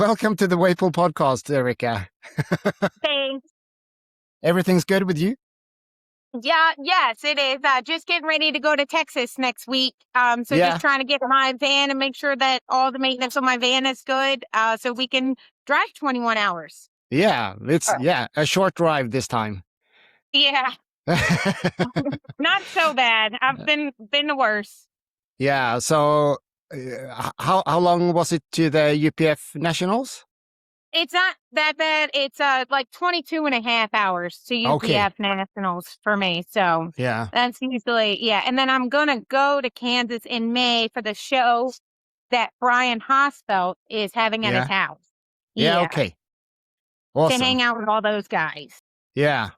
welcome to the Waypool podcast, Erica. Thanks. Everything's good with you? Yeah, yes, it is. Just getting ready to go to Texas next week. Just trying to get my van and make sure that all the maintenance on my van is good, so we can drive 21 hours. Yeah, it's a short drive this time. Yeah, not so bad. I've been worse. Yeah, so how long was it to the UPF Nationals? It's not that bad. It's like 22 and a half hours to UPF Nationals for me. So yeah, that's usually, And then I'm going to go to Kansas in May for the show that Brian Hosfeld is having at his house. Yeah, okay. Awesome. To hang out with all those guys. Yeah.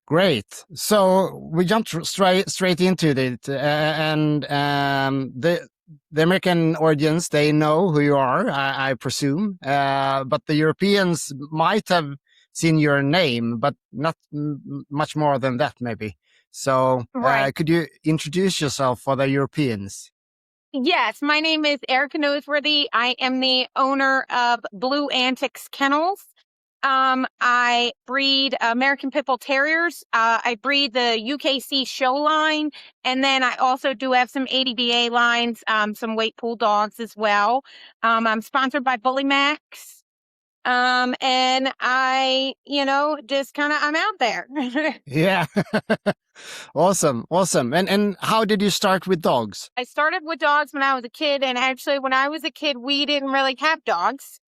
Great. So we jumped straight into it, and the American audience, they know who you are, I presume, but the Europeans might have seen your name, but not much more than that, maybe. So could you introduce yourself for the Europeans? Yes, my name is Erica Noseworthy. I am the owner of Blue Antics Kennels. I breed American Pit Bull Terriers. I breed the UKC show line. And then I also do have some ADBA lines, some weight pool dogs as well. I'm sponsored by Bully Max. And I, just kind of, I'm out there. Yeah. Awesome. And how did you start with dogs? I started with dogs when I was a kid. And actually, when I was a kid, we didn't really have dogs.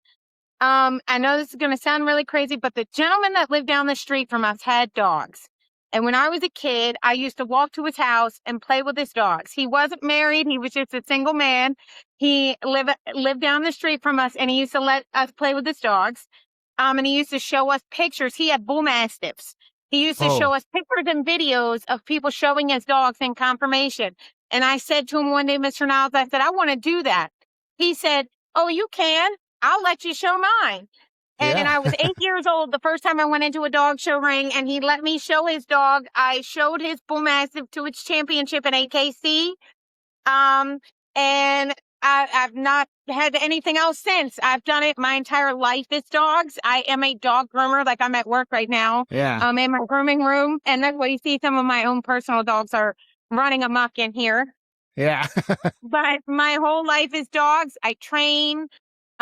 I know this is going to sound really crazy, but the gentleman that lived down the street from us had dogs. And when I was a kid, I used to walk to his house and play with his dogs. He wasn't married. He was just a single man. He lived down the street from us, and he used to let us play with his dogs. And he used to show us pictures. He had bull mastiffs. He used to show us pictures and videos of people showing his dogs in confirmation. And I said to him one day, Mr. Niles, I said, I want to do that. He said, oh, you can. I'll let you show mine. And I was 8 years old the first time I went into a dog show ring, and he let me show his dog. I showed his bull mastiff to its championship in AKC. And I've not had anything else since. I've done it my entire life. It's dogs. I am a dog groomer. Like, I'm at work right now. I'm in my grooming room, and that's why you see some of my own personal dogs are running amok in here. Yeah. But my whole life is dogs. I train.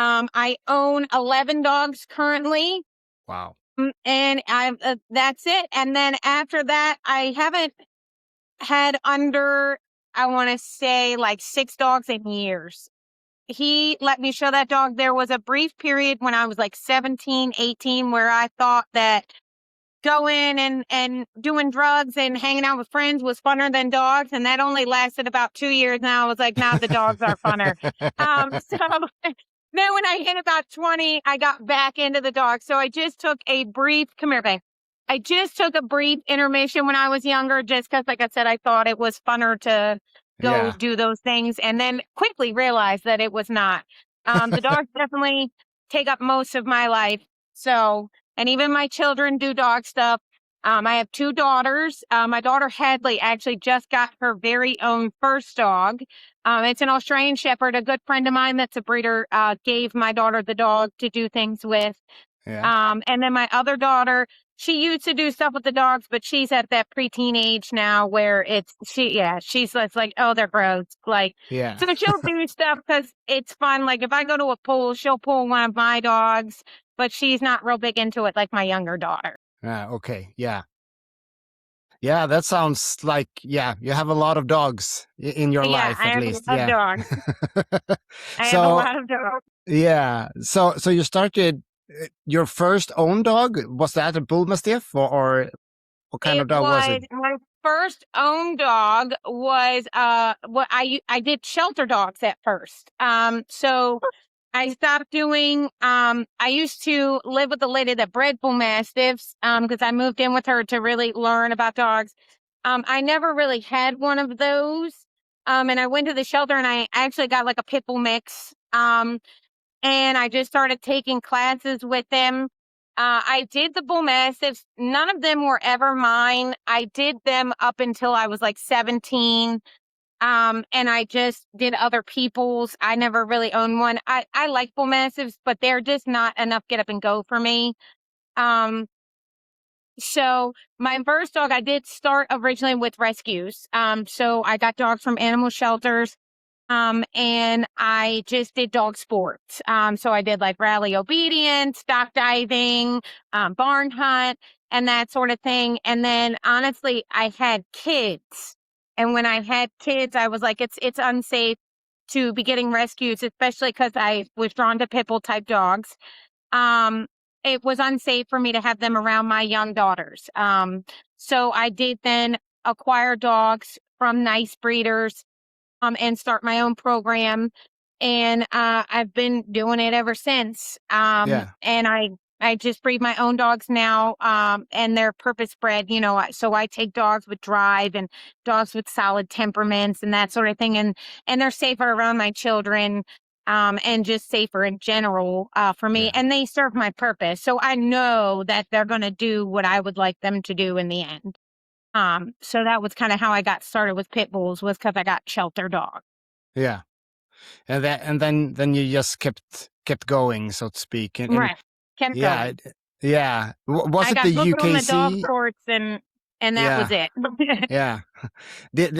I own 11 dogs currently. Wow. And that's it. And then after that, I haven't had under, I want to say, like 6 dogs in years. He let me show that dog. There was a brief period when I was like 17, 18, where I thought that going and doing drugs and hanging out with friends was funner than dogs. And that only lasted about 2 years. Now I was like, nah, the dogs are funner. Then when I hit about 20, I got back into the dog. So I just took a brief, come here, babe. I just took a brief intermission when I was younger, just because, like I said, I thought it was funner to go do those things, and then quickly realized that it was not. The dogs definitely take up most of my life. So, and even my children do dog stuff. I have 2 daughters. My daughter Hadley actually just got her very own first dog. It's an Australian Shepherd. A good friend of mine that's a breeder gave my daughter the dog to do things with. And then my other daughter, she used to do stuff with the dogs, but she's at that preteen age now where she's like, oh, they're gross. Like, so she'll do stuff because it's fun. Like, if I go to a pool, she'll pull one of my dogs, but she's not real big into it like my younger daughter. Okay. Yeah. Yeah, that sounds like, you have a lot of dogs in your life, at least. I have a lot of dogs. I have a lot of dogs. Yeah. So you started your first own dog. Was that a bull mastiff, or what kind of dog was it? My first own dog was I did shelter dogs at first. So I stopped doing, I used to live with a lady that bred bull mastiffs, because I moved in with her to really learn about dogs. I never really had one of those. And I went to the shelter and I actually got like a pit bull mix. And I just started taking classes with them. I did the bull mastiffs. None of them were ever mine. I did them up until I was like 17. And I just did other people's. I never really owned one. I like bull mastiffs, but they're just not enough get up and go for me. So my first dog, I did start originally with rescues. So I got dogs from animal shelters. And I just did dog sports. So I did like rally obedience, dock diving, barn hunt, and that sort of thing. And then honestly, I had kids. And when I had kids, I was like, it's unsafe to be getting rescues, especially because I was drawn to pit bull type dogs. Um, it was unsafe for me to have them around my young daughters. So I did then acquire dogs from nice breeders, and start my own program. And I've been doing it ever since. Yeah. And I just breed my own dogs now, and they're purpose bred, so I take dogs with drive and dogs with solid temperaments and that sort of thing. And they're safer around my children, and just safer in general, for me. Yeah. And they serve my purpose. So I know that they're going to do what I would like them to do in the end. So that was kind of how I got started with pit bulls, was because I got shelter dogs. Yeah. And then you just kept going, so to speak. And Right. Kept yeah, going. yeah. Was I it the got hooked on the dog UKC? sports, and that was Yeah. it. Yeah.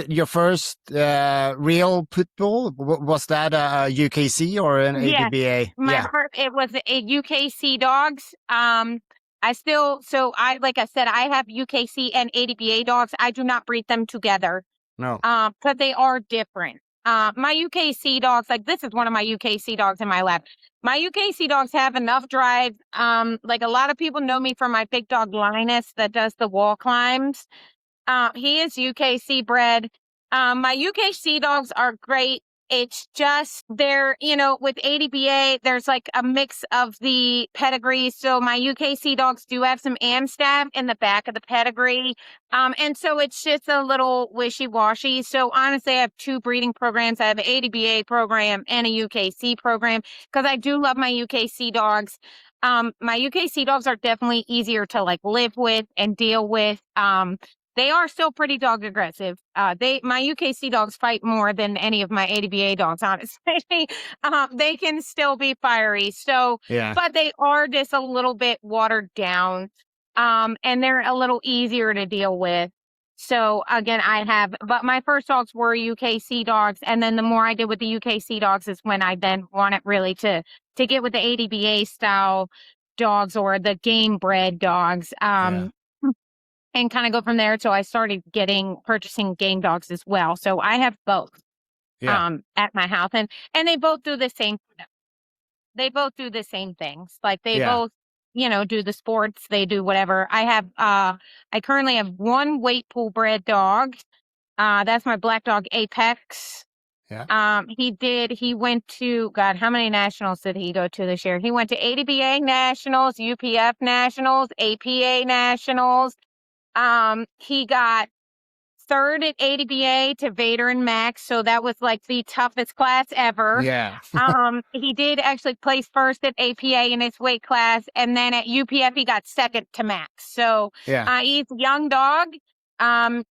Your first real pit bull, was that a UKC or an Yes. ADBA? My Yeah. first, it was a UKC dogs. Like I said, I have UKC and ADBA dogs. I do not breed them together. No. Because they are different. My UKC dogs, like this is one of my UKC dogs in my lab. My UKC dogs have enough drive. Like a lot of people know me from my big dog Linus that does the wall climbs. He is UKC bred. My UKC dogs are great. It's just they're, with ADBA, there's like a mix of the pedigree. So my UKC dogs do have some Amstaff in the back of the pedigree. And so it's just a little wishy-washy. So honestly, I have two breeding programs. I have an ADBA program and a UKC program because I do love my UKC dogs. My UKC dogs are definitely easier to like live with and deal with. They are still pretty dog aggressive. My UKC dogs fight more than any of my ADBA dogs, honestly. They can still be fiery. So, Yeah. but they are just a little bit watered down. And they're a little easier to deal with. So again, but my first dogs were UKC dogs. And then the more I did with the UKC dogs is when I then wanted really to get with the ADBA style dogs or the game bred dogs. Yeah. And kind of go from there. So I started purchasing game dogs as well. So I have both, Yeah. at my house, and they both do the same. They both do the same things. Like they Yeah. both, do the sports. They do whatever. I currently have one weight pool bred dog. That's my black dog Apex. Yeah. He went to, God, how many nationals did he go to this year? He went to ADBA nationals, UPF nationals, APA nationals. He got third at ADBA to Vader and Max, so that was like the toughest class ever. Yeah. He did actually place first at APA in his weight class, and then at UPF he got second to Max. So Yeah. he's a young dog.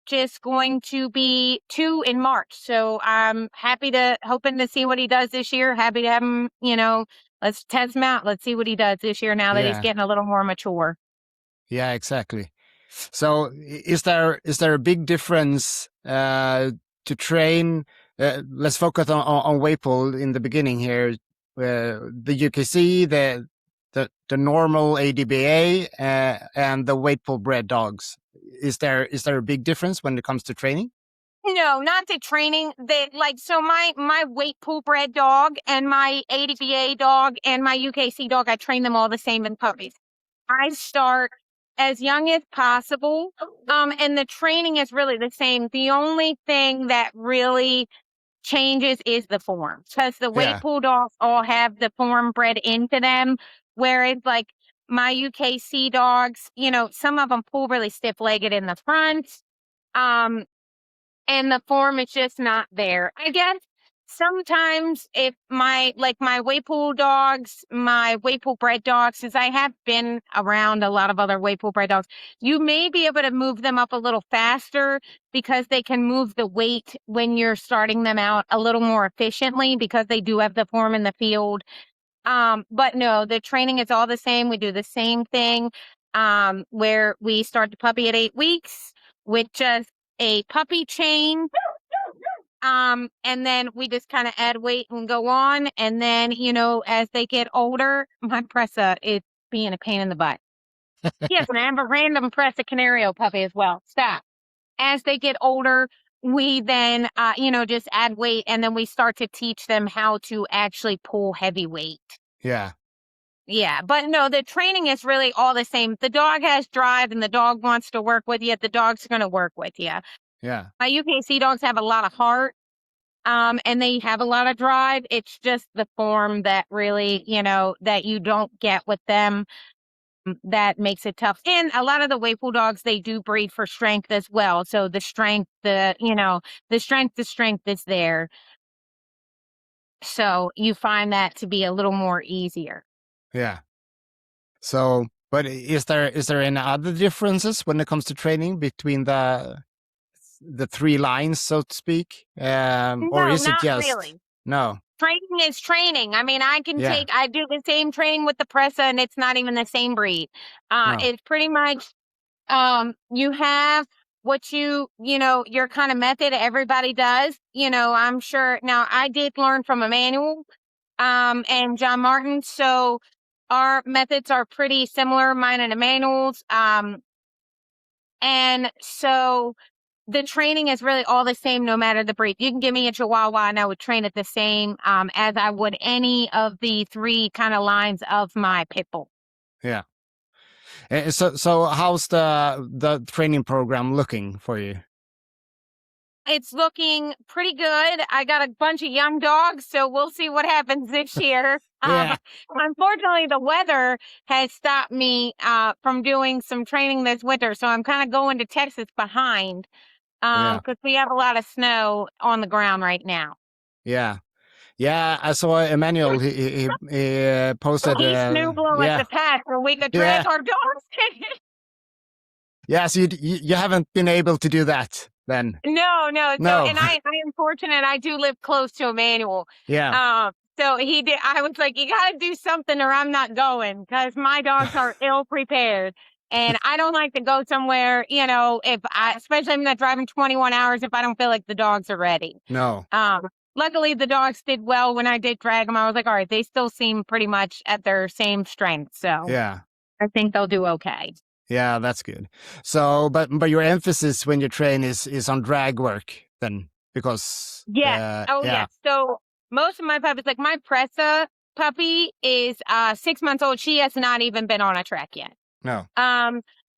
Just going to be 2 in March. So I'm hoping to see what he does this year. Happy to have him, let's test him out. Let's see what he does this year now that he's Yeah. getting a little more mature. Yeah, exactly. So is there a big difference to train? Let's focus on Waypool in the beginning here. The UKC, the normal ADBA, and the Waypool bred dogs. Is there a big difference when it comes to training? No, not the training. So my weight pool bred dog and my ADBA dog and my UKC dog, I train them all the same in puppies. I start as young as possible. And the training is really the same. The only thing that really changes is the form, because the weight Yeah. pool dogs all have the form bred into them. Whereas like my UKC dogs, some of them pull really stiff legged in the front. And the form is just not there, I guess. Sometimes if my Waypool dogs, my Waypool bred dogs, since I have been around a lot of other Waypool bred dogs, you may be able to move them up a little faster because they can move the weight when you're starting them out a little more efficiently because they do have the form in the field. But no, the training is all the same. We do the same thing where we start the puppy at 8 weeks with just a puppy chain. And then we just kind of add weight and go on. And then, as they get older, my Pressa is being a pain in the butt. Yes, and I have a random Pressa Canario puppy as well. Stop. As they get older, we then, just add weight, and then we start to teach them how to actually pull heavy weight. Yeah. Yeah, but no, the training is really all the same. The dog has drive and the dog wants to work with you. The dog's going to work with you. Yeah. My UKC dogs have a lot of heart, and they have a lot of drive. It's just the form that really, that you don't get with them that makes it tough. And a lot of the Waypool dogs, they do breed for strength as well. So the strength, the strength is there. So you find that to be a little more easier. Yeah. So, but is there any other differences when it comes to training between the three lines, so to speak? Or is it not just really. no? Training is training. I mean, I do the same training with the Pressa, and it's not even the same breed. No. It's pretty much, you have what your kind of method everybody does. I'm sure. Now, I did learn from Emmanuel, and John Martin, so our methods are pretty similar, mine and Emmanuel's. And so the training is really all the same no matter the breed. You can give me a Chihuahua and I would train it the same as I would any of the three kind of lines of my pit bull. Yeah. So how's the training program looking for you? It's looking pretty good. I got a bunch of young dogs, so we'll see what happens this year. Yeah. Unfortunately, the weather has stopped me from doing some training this winter, so I'm kind of going to Texas behind because we have a lot of snow on the ground right now. Yeah. Yeah, I saw Emmanuel. He posted. He's snoobling at the pack where we could drag our dogs. Yeah, so you haven't been able to do that then? No. So, and I am fortunate. I do live close to Emmanuel. Yeah. So he did. I was like, you got to do something or I'm not going because my dogs are ill prepared. And I don't like to go somewhere, especially I'm not driving 21 hours if I don't feel like the dogs are ready. No. Luckily, the dogs did well when I did drag them. I was like, all right, they still seem pretty much at their same strength. So yeah, I think they'll do okay. Yeah, that's good. So, but your emphasis when you train is on drag work then, because yeah. So most of my puppies, like my Pressa puppy, is 6 months old. She has not even been on a track yet. No.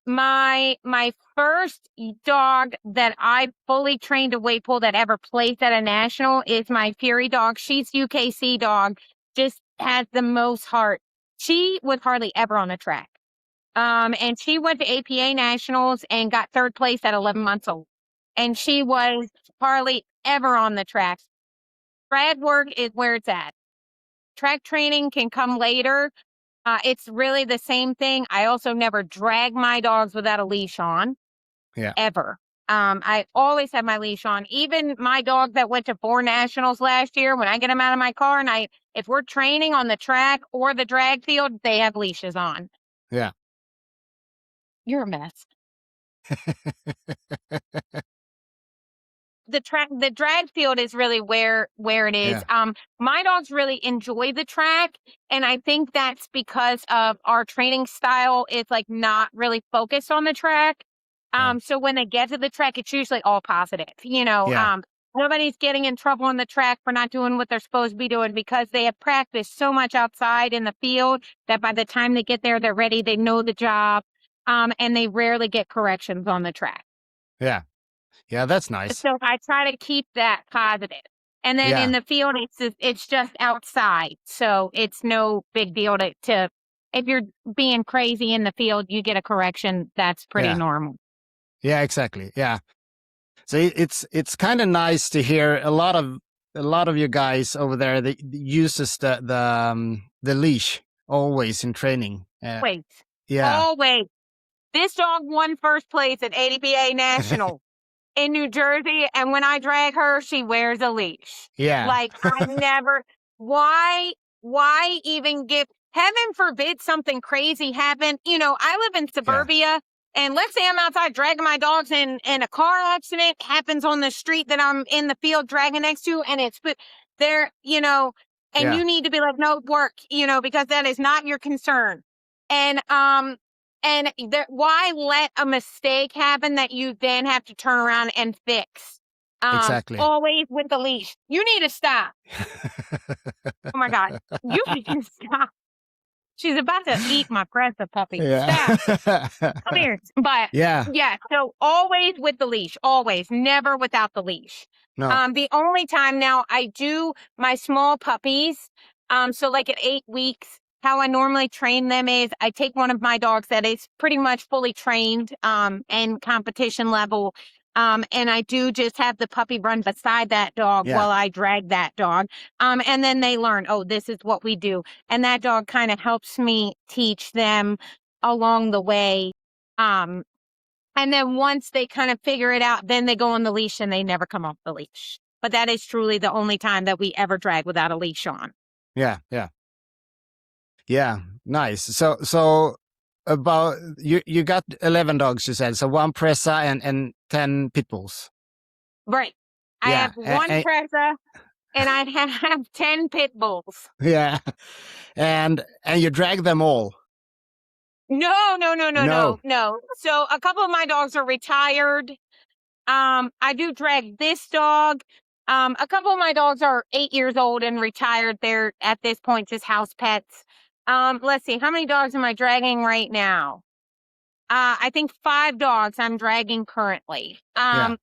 My first dog that I fully trained to Waypool that ever placed at a national is my Fury dog. She's UKC dog, just has the most heart. She was hardly ever on a track. And she went to APA nationals and got third place at 11 months old. And she was hardly ever on the track. Drag work is where it's at. Track training can come later. It's really the same thing. I also never drag my dogs without a leash on. Yeah. Ever. I always have my leash on. Even my dog that went to 4 nationals last year, when I get them out of my car and if we're training on the track or the drag field, they have leashes on. Yeah. You're a mess. The drag field is really where it is. Yeah. My dogs really enjoy the track, and I think that's because of our training style is like not really focused on the track. So when they get to the track, it's usually all positive. Nobody's getting in trouble on the track for not doing what they're supposed to be doing because they have practiced so much outside in the field that by the time they get there, they're ready. They know the job, and they rarely get corrections on the track. Yeah. Yeah, that's nice. So I try to keep that positive. And then in the field, it's just outside. So it's no big deal to if you're being crazy in the field, you get a correction. That's pretty normal. Yeah, exactly. Yeah. So it's kind of nice to hear a lot of a lot of you guys over there that uses the leash always in training. Wait. Yeah. Always. This dog won first place at ADPA National in New Jersey, and when I drag her, she wears a leash. Yeah. Like, I never, why even give, heaven forbid something crazy happen. You know, I live in suburbia, and let's say I'm outside dragging my dogs and a car accident happens on the street that I'm in the field dragging next to, and it's there, you know, and you need to be like, no, work, you know, because that is not your concern. And why let a mistake happen that you then have to turn around and fix? Exactly. Always with the leash. You need to stop. Oh my God. You need to stop. She's about to eat my presser puppy. Yeah. Stop. Come here. But yeah, so always with the leash. Always. Never without the leash. No. The only time now I do my small puppies, so like at 8 weeks, how I normally train them is I take one of my dogs that is pretty much fully trained and competition level. And I do just have the puppy run beside that dog while I drag that dog. And then they learn, oh, this is what we do. And that dog kind of helps me teach them along the way. And then once they kind of figure it out, then they go on the leash and they never come off the leash. But that is truly the only time that we ever drag without a leash on. Yeah. Yeah, nice. So about you got 11 dogs, you said. So 1 Presa and 10 pit bulls. Right. I have 1 Presa and I have 10 pit bulls. Yeah. And you drag them all. No. So a couple of my dogs are retired. I do drag this dog. A couple of my dogs are 8 years old and retired. They're at this point just house pets. Let's see, how many dogs am I dragging right now? I think 5 dogs I'm dragging currently. Dogs,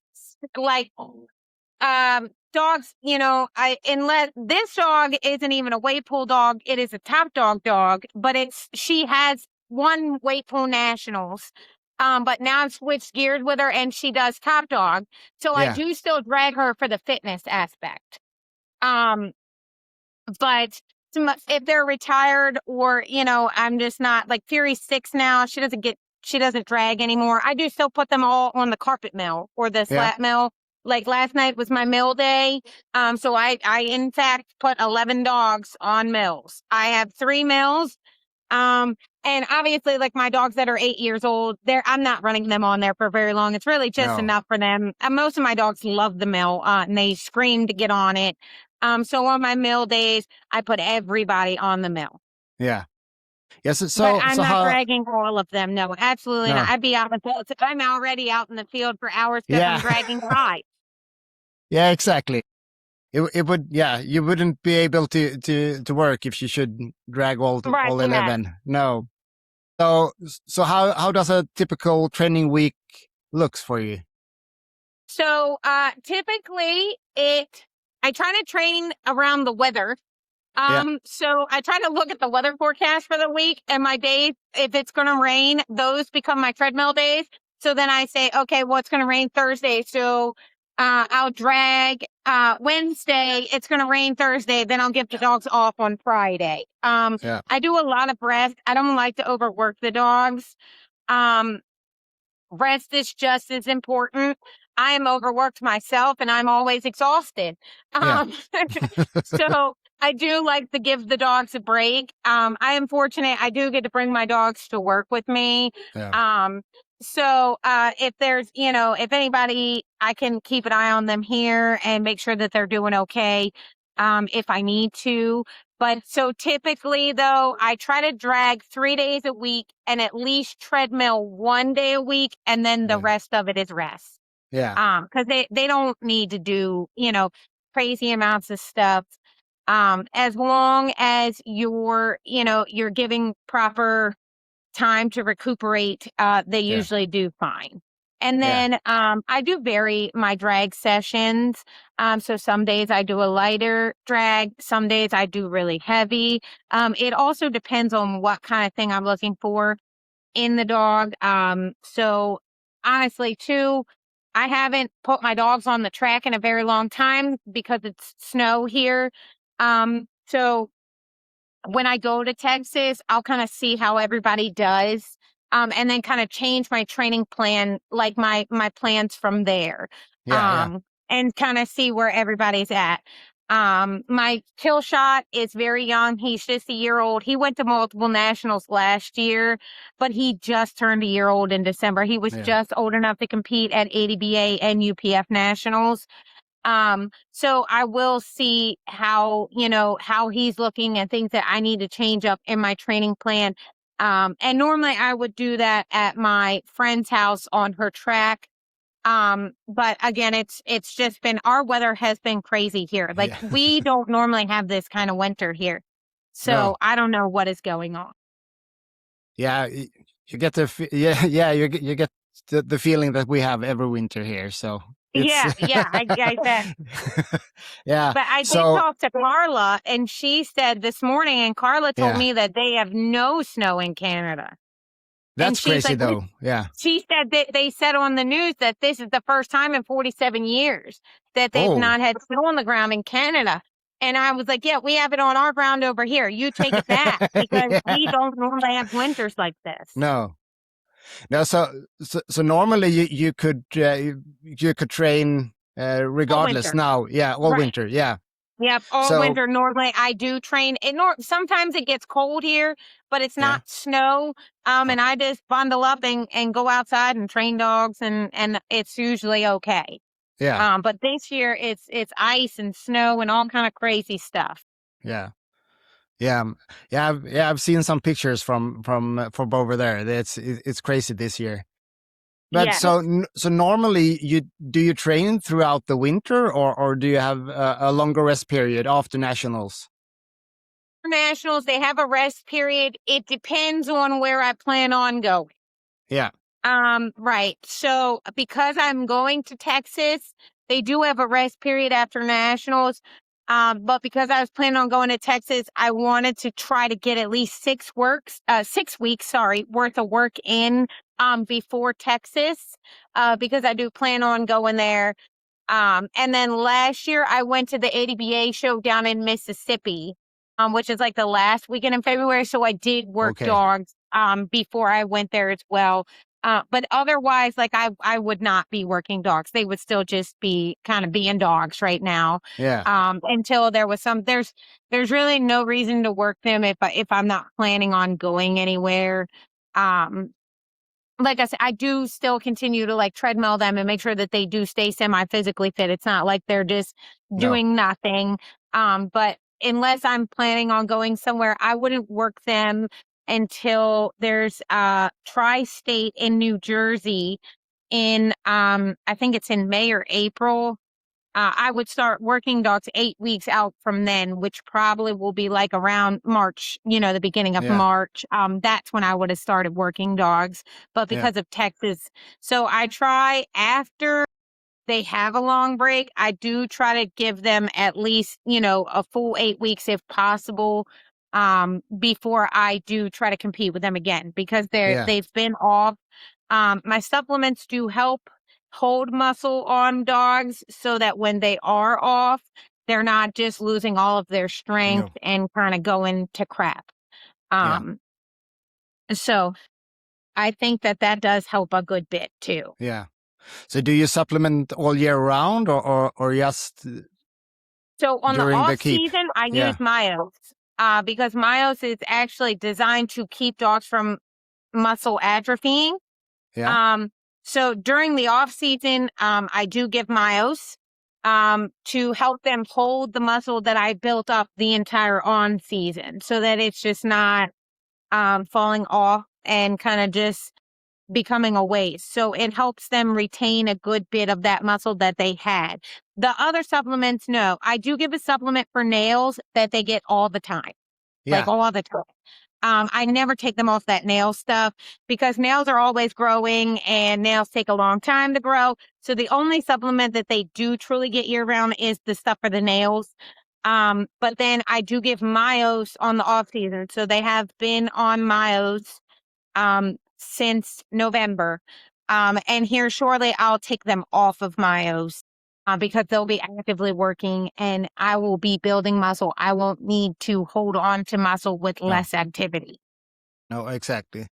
you know, unless this dog isn't even a weight pool dog, it is a top dog, but she has won weight pool nationals. But now I've switched gears with her and she does top dog. So I do still drag her for the fitness aspect. But if they're retired or, you know, I'm just not like Fury's 6 now, she doesn't drag anymore. I do still put them all on the carpet mill or the slat mill. Like last night was my mill day. So I in fact put 11 dogs on mills. I have 3 mills. And obviously like my dogs that are 8 years old, I'm not running them on there for very long. It's really just enough for them. Most of my dogs love the mill, and they scream to get on it. So on my mill days, I put everybody on the mill. Yeah. Yes. So but I'm not dragging all of them. No, absolutely not. I'd be out in the field. I'm already out in the field for hours because I'm dragging rides. Yeah, exactly. It would, you wouldn't be able to work if you should drag all 11. No. So how does a typical training week looks for you? So typically I try to train around the weather. So I try to look at the weather forecast for the week, and my days, if it's going to rain, those become my treadmill days. So then I say, okay, well, it's going to rain Thursday. So I'll drag Wednesday. It's going to rain Thursday. Then I'll give the dogs off on Friday. I do a lot of rest. I don't like to overwork the dogs. Rest is just as important. I am overworked myself and I'm always exhausted. So I do like to give the dogs a break. I am fortunate. I do get to bring my dogs to work with me. So if there's, you know, if anybody, I can keep an eye on them here and make sure that they're doing okay if I need to. But so typically, though, I try to drag 3 days a week and at least treadmill 1 day a week. And then the rest of it is rest. Because they don't need to do, you know, crazy amounts of stuff. As long as you're giving proper time to recuperate, they usually do fine. And then I do vary my drag sessions. So some days I do a lighter drag. Some days I do really heavy. It also depends on what kind of thing I'm looking for in the dog. So honestly, too, I haven't put my dogs on the track in a very long time because it's snow here. So when I go to Texas, I'll kind of see how everybody does. And then kind of change my training plan, like my plans from there. Yeah. And kind of see where everybody's at. My kill shot is very young. He's just a year old. He went to multiple nationals last year, but he just turned a year old in December. He was just old enough to compete at ADBA and UPF nationals. So I will see how, how he's looking and things that I need to change up in my training plan. And normally I would do that at my friend's house on her track. But again, it's just been, our weather has been crazy here. Like we don't normally have this kind of winter here. So I don't know what is going on. Yeah, you get you get the feeling that we have every winter here. So yeah, I get that. Yeah. But I did talk to Carla, and she said this morning, and Carla told me that they have no snow in Canada. That's crazy, though. Yeah. She said that they said on the news that this is the first time in 47 years that they've not had snow on the ground in Canada. And I was like, yeah, we have it on our ground over here. You take it back because we don't normally have winters like this. No. So normally you could train regardless now. Yeah, all winter. Yeah. Yep, all winter. Normally, I do train. Sometimes it gets cold here, but it's not snow. And I just bundle up and go outside and train dogs, and it's usually okay. Yeah. But this year it's ice and snow and all kind of crazy stuff. Yeah. I've seen some pictures from over there. It's crazy this year. But so normally do you train throughout the winter, or do you have a longer rest period after nationals? Nationals, they have a rest period. It depends on where I plan on going. Yeah. Right. So because I'm going to Texas, they do have a rest period after nationals. But because I was planning on going to Texas, I wanted to try to get at least 6 weeks, worth of work in before Texas, because I do plan on going there. And then last year I went to the ADBA show down in Mississippi, which is like the last weekend in February. So I did work dogs before I went there as well. But otherwise, like I would not be working dogs. They would still just be kind of being dogs right now. Yeah. Until there was there's really no reason to work them if I'm not planning on going anywhere. Like I said, I do still continue to like treadmill them and make sure that they do stay semi-physically fit. It's not like they're just doing nothing. But unless I'm planning on going somewhere, I wouldn't work them until there's Tri-State in New Jersey in I think it's in May or April. I would start working dogs 8 weeks out from then, which probably will be like around March, the beginning of March. That's when I would have started working dogs, but because of Texas. So I try after they have a long break, I do try to give them at least, a full 8 weeks if possible, before I do try to compete with them again, because they've been off. My supplements do help hold muscle on dogs so that when they are off, they're not just losing all of their strength and kind of going to crap. So I think that does help a good bit too. Yeah. So do you supplement all year round or just so on during the off season, I use Myos because Myos is actually designed to keep dogs from muscle atrophying. Yeah. So during the off season, I do give Myos to help them hold the muscle that I built up the entire on season, so that it's just not falling off and kind of just becoming a waste. So it helps them retain a good bit of that muscle that they had. The other supplements, no. I do give a supplement for nails that they get all the time. Like all the time. I never take them off that nail stuff because nails are always growing and nails take a long time to grow. So the only supplement that they do truly get year round is the stuff for the nails. But then I do give Myos on the off season. So they have been on Myos since November. And here shortly, I'll take them off of myos because they'll be actively working and I will be building muscle. I won't need to hold on to muscle with less activity. No, exactly.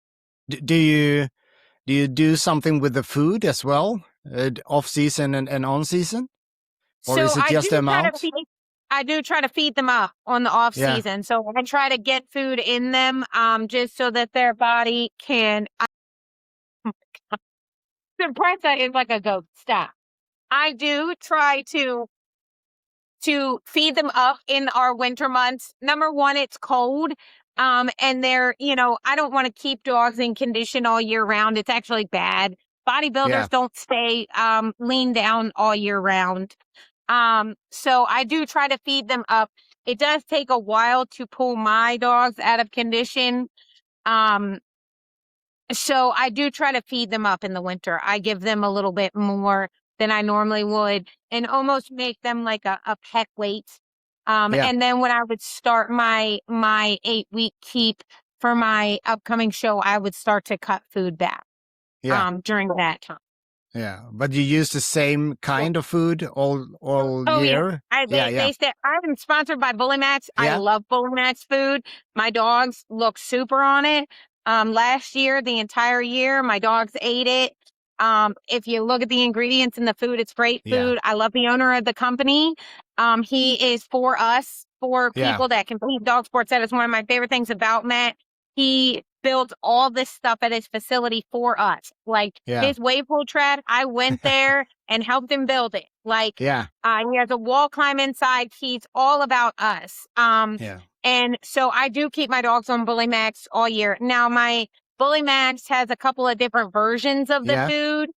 Do you do something with the food as well, off season and on season, or So is it just the amount? I do try to feed them up on the off season. So I try to get food in them, just so that their body can. Surpresa is like a goat. Stop. I do try to feed them up in our winter months. Number one, it's cold. And they're, I don't want to keep dogs in condition all year round. It's actually bad. Bodybuilders don't stay lean down all year round. So I do try to feed them up. It does take a while to pull my dogs out of condition. So I do try to feed them up in the winter. I give them a little bit more than I normally would and almost make them like a pet weight. And then when I would start my 8-week keep for my upcoming show, I would start to cut food back during that time. Yeah, but you use the same kind of food all year? They say I'm sponsored by Bully Max. I love Bully Max food. My dogs look super on it. Last year, the entire year, my dogs ate it. If you look at the ingredients in the food, it's great food. I love the owner of the company. He is for us, for people that can play dog sports. That is one of my favorite things about Matt. He built all this stuff at his facility for us. Like his wave pool trap, I went there and helped him build it. Like he has a wall climb inside. He's all about us. And so I do keep my dogs on Bully Max all year. Now my Bully Max has a couple of different versions of the food.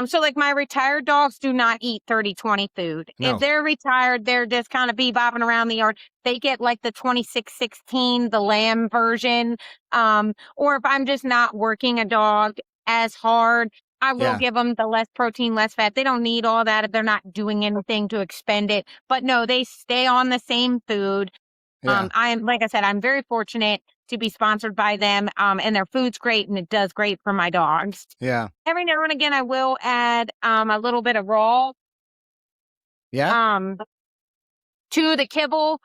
So like my retired dogs do not eat 30-20 food. No. If they're retired, they're just kind of bebopping around the yard. They get like the 26-16, the lamb version. Or if I'm just not working a dog as hard, I will give them the less protein, less fat. They don't need all that if they're not doing anything to expend it. But no, they stay on the same food. Like I said, I'm very fortunate to be sponsored by them. And their food's great and it does great for my dogs. Yeah. Every now and again, I will add a little bit of raw. To the kibble.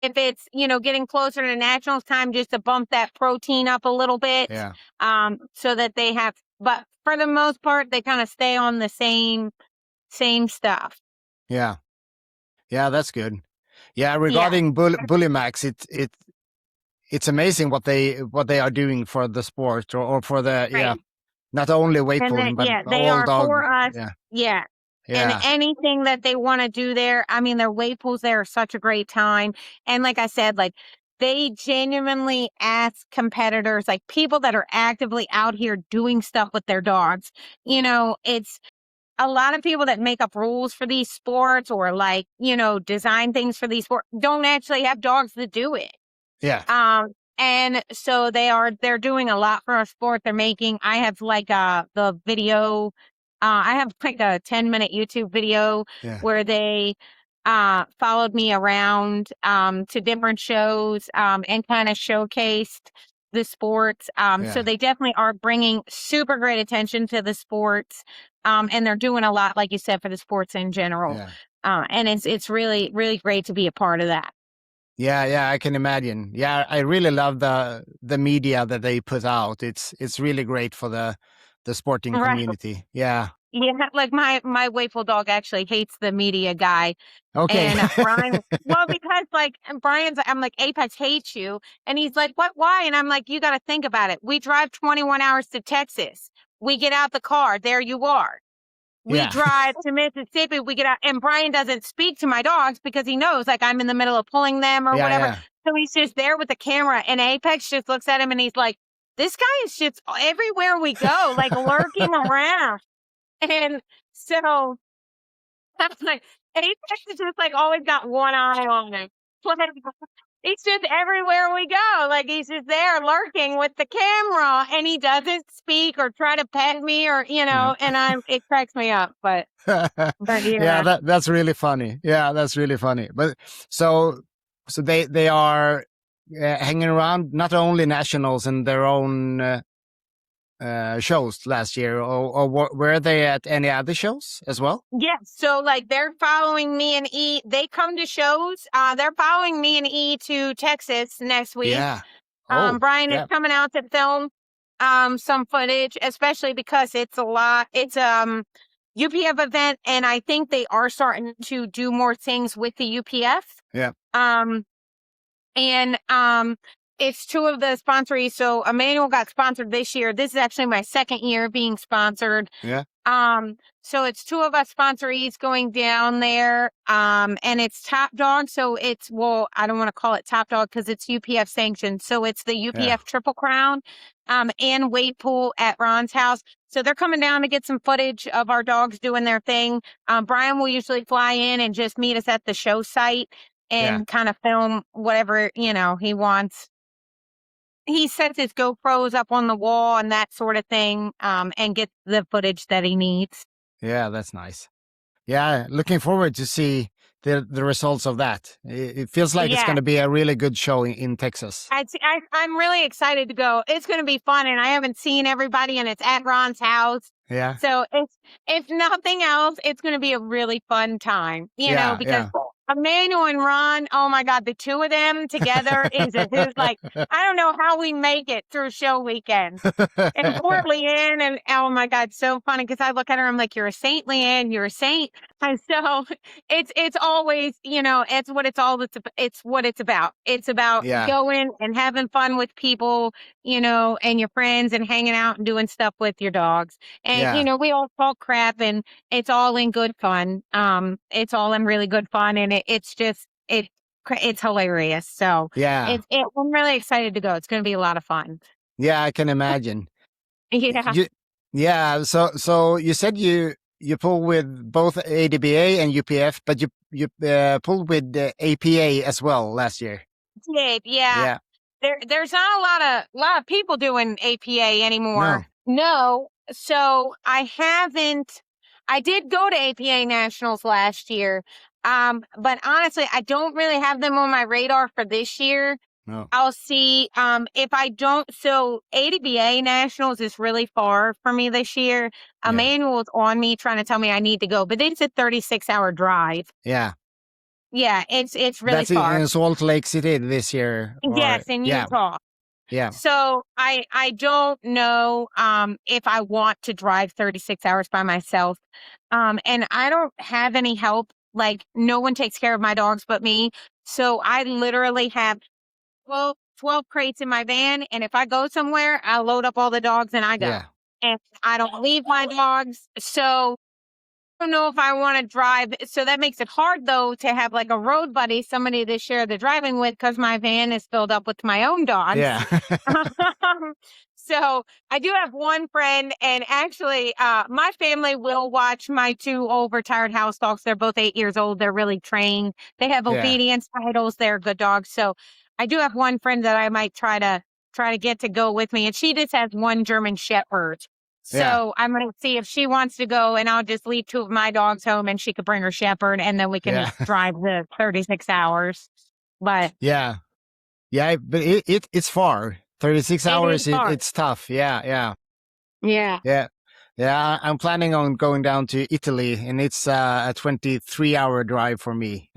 If it's, getting closer to nationals time, just to bump that protein up a little bit. So that they have, but for the most part, they kind of stay on the same stuff. Yeah. Yeah, that's good. Yeah, regarding Bully Max, it's amazing what they are doing for the sport or for the not only weight pulling but they all are dog. For us. And anything that they want to do there, I mean, their weight pulls there are such a great time. And like I said, like they genuinely ask competitors, like people that are actively out here doing stuff with their dogs. It's a lot of people that make up rules for these sports or like, design things for these sports don't actually have dogs that do it. And so they're doing a lot for our sport. They're making, I have like the video, I have like a 10-minute YouTube video where they followed me around to different shows and kind of showcased the sports. So they definitely are bringing super great attention to the sports. And they're doing a lot, like you said, for the sports in general. And it's really, really great to be a part of that. Yeah, I can imagine. Yeah, I really love the media that they put out. It's really great for the sporting community. Yeah. Yeah, like my Wakeful dog actually hates the media guy. Okay. And Brian, well, because like I'm like, Apex hates you. And he's like, what, why? And I'm like, you got to think about it. We drive 21 hours to Texas. We get out the car. There you are. We drive to Mississippi. We get out, and Brian doesn't speak to my dogs because he knows like I'm in the middle of pulling them or whatever. So he's just there with the camera, and Apex just looks at him and he's like, this guy is just everywhere we go, like lurking around. And so I'm like, Apex is just like always got one eye on him. He's just everywhere we go. Like he's just there lurking with the camera and he doesn't speak or try to pet me or, and it cracks me up, but that's really funny. Yeah, that's really funny. But so they are hanging around not only nationals and their own shows last year, or were they at any other shows as well? Yes. So like they're following me and E. They come to shows. They're following me and E to Texas next week. Yeah. Oh, Brian is yeah, coming out to film some footage, especially because it's a lot. It's UPF event, and I think they are starting to do more things with the UPF. yeah, And it's two of the sponsorees. So Emmanuel got sponsored this year. This is actually my second year being sponsored. yeah, So it's two of us sponsorees going down there. And it's Top Dog. So it's, well, I don't want to call it Top Dog because it's UPF sanctioned. So it's the UPF yeah, Triple Crown, and weight pool at Ron's house. So they're coming down to get some footage of our dogs doing their thing. Brian will usually fly in and just meet us at the show site yeah, and kind of film whatever, he wants. He sets his GoPros up on the wall and that sort of thing, and gets the footage that he needs. yeah. That's nice. Yeah, looking forward to see the results of that. It feels like it's Yeah. going to be a really good show in Texas. I'm really excited to go. It's going to be fun, and I haven't seen everybody, and it's at Ron's house. Yeah, So if nothing else, it's going to be a really fun time, yeah, because yeah. Emmanuel and Ron, oh my God, the two of them together is like, I don't know how we make it through show weekend. And poor Leanne, and oh my God, so funny because I look at her, I'm like, you're a saint, Leanne, you're a saint. And so it's always, it's what it's all it's what it's about. It's about Yeah. going and having fun with people, and your friends, and hanging out and doing stuff with your dogs. And Yeah. we all talk crap, and it's all in good fun. It's all in really good fun, and it's hilarious. So Yeah. I'm really excited to go. It's going to be a lot of fun. Yeah, I can imagine. Yeah. Yeah, so you said you pull with both ADBA and UPF, but you pulled with the APA as well last year. Did, yeah. Yeah. There's not a lot of people doing APA anymore. No. No. So I did go to APA Nationals last year. But honestly, I don't really have them on my radar for this year. No. I'll see if I don't. So ADBA Nationals is really far for me this year. Yeah. Emmanuel's on me trying to tell me I need to go, but it's a 36-hour drive. Yeah. Yeah, it's really That's far. in Salt Lake City this year. Yes, in Utah. Yeah. So I don't know if I want to drive 36 hours by myself. And I don't have any help. Like, no one takes care of my dogs but me. So I literally have 12 crates in my van, and if I go somewhere, I load up all the dogs and I go. Yeah. And I don't leave my dogs. So I don't know if I want to drive. So that makes it hard, though, to have like a road buddy, somebody to share the driving with, because my van is filled up with my own dogs. Yeah. So I do have one friend, and actually my family will watch my two old retired house dogs. They're both 8 years old. They're really trained. They have obedience titles. They're good dogs. So I do have one friend that I might try to get to go with me, and she just has one German Shepherd. So I'm going to see if she wants to go, and I'll just leave two of my dogs home, and she could bring her Shepherd, and then we can drive the 36 hours. But yeah, but it's far. 36 hours. It's tough. Yeah. I'm planning on going down to Italy, and it's a 23-hour drive for me.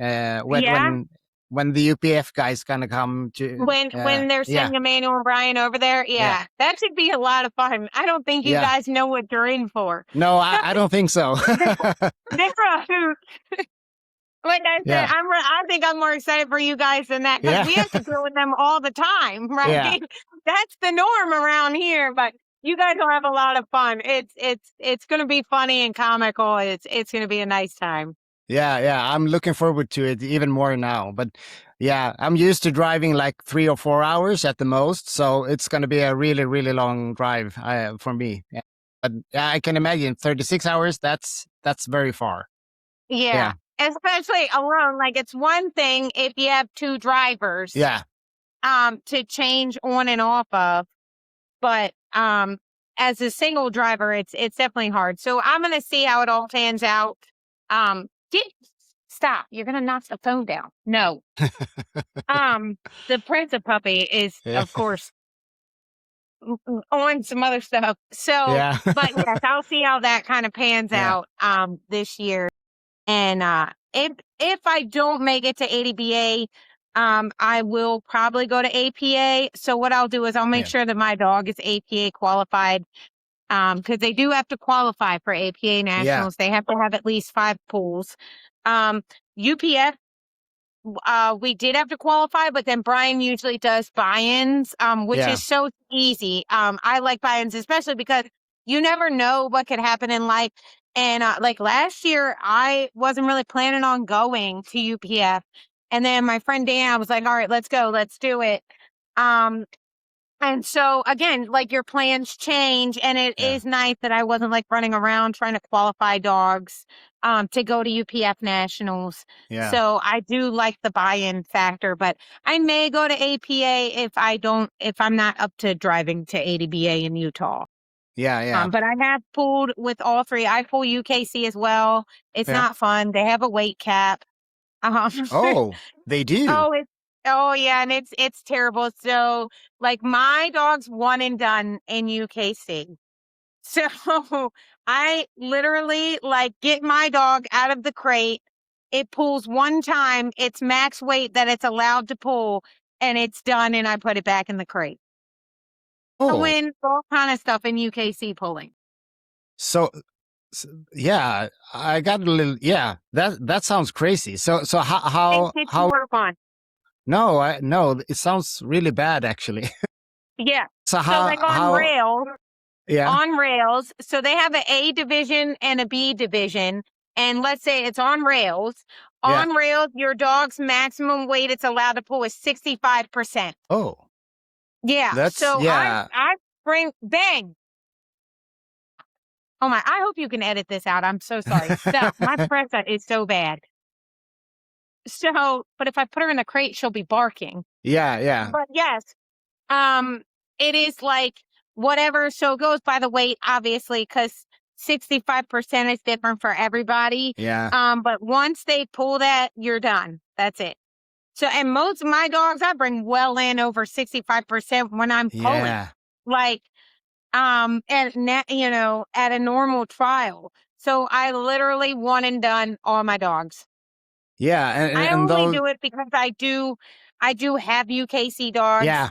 When the UPF guys gonna come to when they're sending Emmanuel and Brian over there, that should be a lot of fun. I don't think you guys know what you're in for. No, I don't think so. They're a hoot. Like I said, I think I'm more excited for you guys than that, because we have to deal with them all the time, right? Yeah. That's the norm around here, but you guys will have a lot of fun. It's going to be funny and comical. It's going to be a nice time. Yeah. I'm looking forward to it even more now. But yeah, I'm used to driving like 3 or 4 hours at the most, so it's going to be a really, really long drive for me. Yeah. But I can imagine 36 hours. That's very far. Yeah. Especially alone. Like, it's one thing if you have two drivers. Yeah. To change on and off of, but as a single driver, it's definitely hard. So I'm gonna see how it all pans out. Stop! You're gonna knock the phone down. No. The Prince of Puppy is, of course, on some other stuff. So, Yeah. but yes, I'll see how that kind of pans Yeah. out this year. And if I don't make it to ADBA, I will probably go to APA. So what I'll do is I'll make Yeah. sure that my dog is APA qualified, because they do have to qualify for APA nationals. They have to have at least 5 pools. UPF, we did have to qualify, but then Brian usually does buy-ins, which Yeah. is so easy. I like buy-ins, especially because you never know what could happen in life. And like last year, I wasn't really planning on going to UPF. And then my friend Dan was like, all right, let's go, let's do it. And so again, like your plans change, and it Yeah. is nice that I wasn't like running around trying to qualify dogs to go to UPF nationals. Yeah. So I do like the buy-in factor, but I may go to APA if I'm not up to driving to ADBA in Utah. Yeah. Yeah. But I have pulled with all 3. I pull UKC as well. It's Yeah. not fun. They have a weight cap. Oh, they do. Oh yeah, and it's terrible. So like my dog's one and done in UKC. So I literally like get my dog out of the crate. It pulls one time, its max weight that it's allowed to pull, and it's done, and I put it back in the crate. I Oh, win all kind of stuff in UKC pulling. so yeah, I got a little. Yeah, that sounds crazy. So And kids to how? work on. No, it sounds really bad actually. Yeah. So So like on how? rails, Yeah. on rails. So they have an A division and a B division. And let's say it's on rails. Yeah. On rails, your dog's maximum weight it's allowed to pull is 65%. Oh, Yeah. that's So yeah. I bring bang. Oh my, I hope you can edit this out. I'm so sorry. Stop. My press is so bad. So, but if I put her in a crate, she'll be barking. Yeah. Yeah. But yes, Um, it is like whatever. So it goes by the weight, obviously, because 65% is different for everybody. Yeah. But once they pull that, you're done. That's it. So, and most of my dogs, I bring well in over 65% when I'm pulling. Yeah. Like, at at a normal trial. So I literally one and done all my dogs. Yeah. I And only those. do it because I do have UKC dogs. Yeah.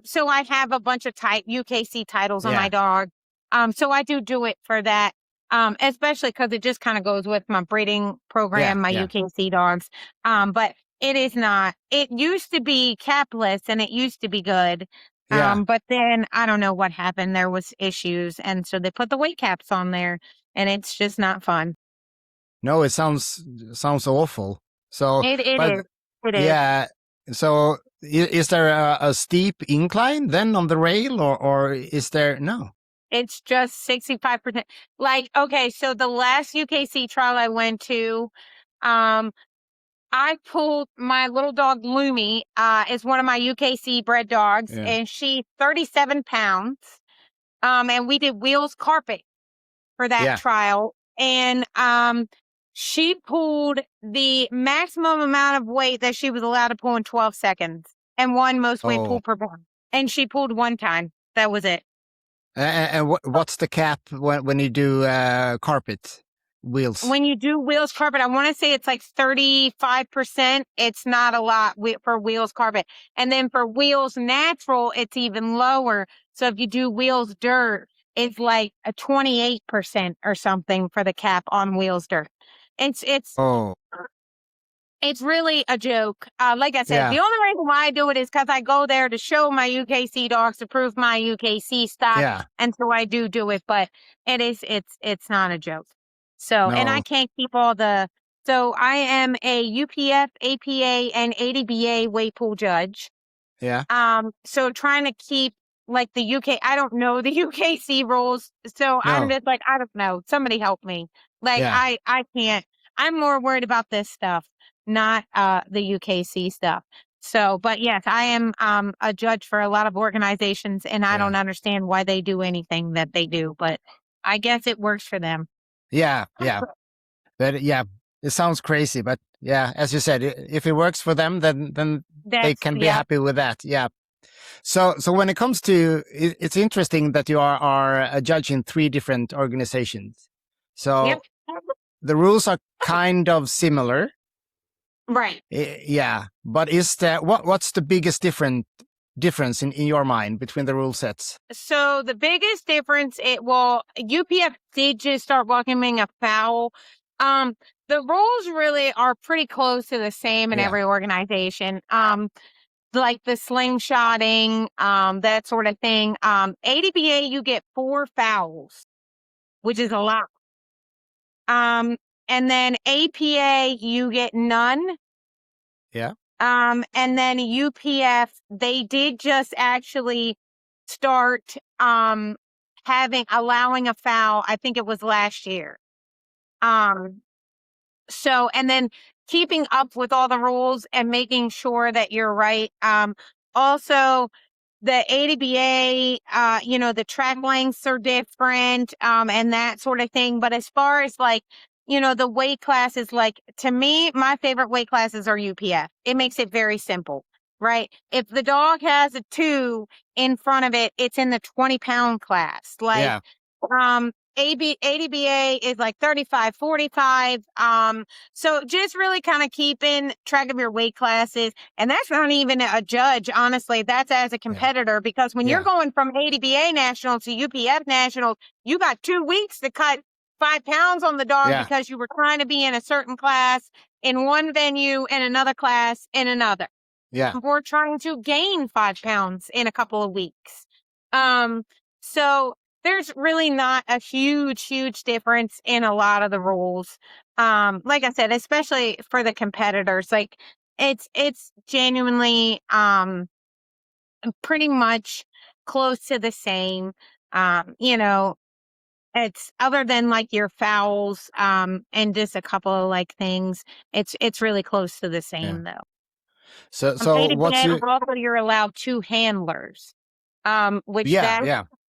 So I have a bunch of UKC titles on my Yeah. dog. So I do it for that. Especially because it just kind of goes with my breeding program, my Yeah. UKC dogs. But it is not. It used to be capless and it used to be good. Yeah. But then I don't know what happened. There was issues, and so they put the weight caps on there, and it's just not fun. No, it sounds awful. So, It but is. It is. yeah. So, is there a steep incline then on the rail, or is there no? It's just 65%. Like, okay, so the last UKC trial I went to, I pulled my little dog Lumi, is one of my UKC bred dogs, Yeah. and she's 37 pounds. And we did wheels carpet for that Yeah. trial. And she pulled the maximum amount of weight that she was allowed to pull in 12 seconds and won most weight Oh. pull per pound. And she pulled one time. That was it. And what's the cap when you do carpet wheels? When you do wheels carpet, I want to say it's like 35%. It's not a lot for wheels carpet. And then for wheels natural, it's even lower. So if you do wheels dirt, it's like a 28% or something for the cap on wheels dirt. Oh, It's really a joke. Like I said, yeah. the only reason why I do it is because I go there to show my UKC dogs to prove my UKC stock. Yeah. And so I do it, but it's not a joke. So, and I No. can't keep so I am a UPF, APA, and ADBA weight pool judge. Yeah. So trying to keep like the UK, I don't know the UKC rules. So I'm No. just like, I don't know. Somebody help me. Like Yeah. I can't. I'm more worried about this stuff, not the UKC stuff. So, but yes, I am a judge for a lot of organizations, and I Yeah. don't understand why they do anything that they do, but I guess it works for them. Yeah. Yeah. But yeah, it sounds crazy, but yeah, as you said, if it works for them, then they That's can be yeah. happy with that. Yeah. So when it comes to, it's interesting that you are a judge in 3 different organizations. So Yep. the rules are kind of similar. Right. Yeah. But is that, what's the biggest difference in your mind between the rule sets? So the biggest difference, UPF did just start welcoming a foul. The rules really are pretty close to the same in every organization. Like the slingshotting, that sort of thing. ADBA, you get 4 fouls, which is a lot. And then APA, you get none. Yeah. And then UPF, they did just actually start allowing a foul. I think it was last year. So, and then keeping up with all the rules and making sure that you're right. Also, the ADBA, the track lengths are different, and that sort of thing. But as far as the weight classes, to me, my favorite weight classes are UPF. It makes it very simple, right? If the dog has a 2 in front of it, it's in the 20-pound class. ADBA is 35, 45. So just really kind of keeping track of your weight classes. And that's not even a judge, honestly. That's as a competitor, because when you're going from ADBA national to UPF national, you got 2 weeks to cut 5 pounds on the dog because you were trying to be in a certain class in one venue and another class in another. Yeah. We're trying to gain 5 pounds in a couple of weeks. So there's really not a huge difference in a lot of the rules. Like I said, especially for the competitors, it's genuinely pretty much close to the same. It's other than your fouls and just a couple of things. It's really close to the same though. So what's you're allowed 2 handlers.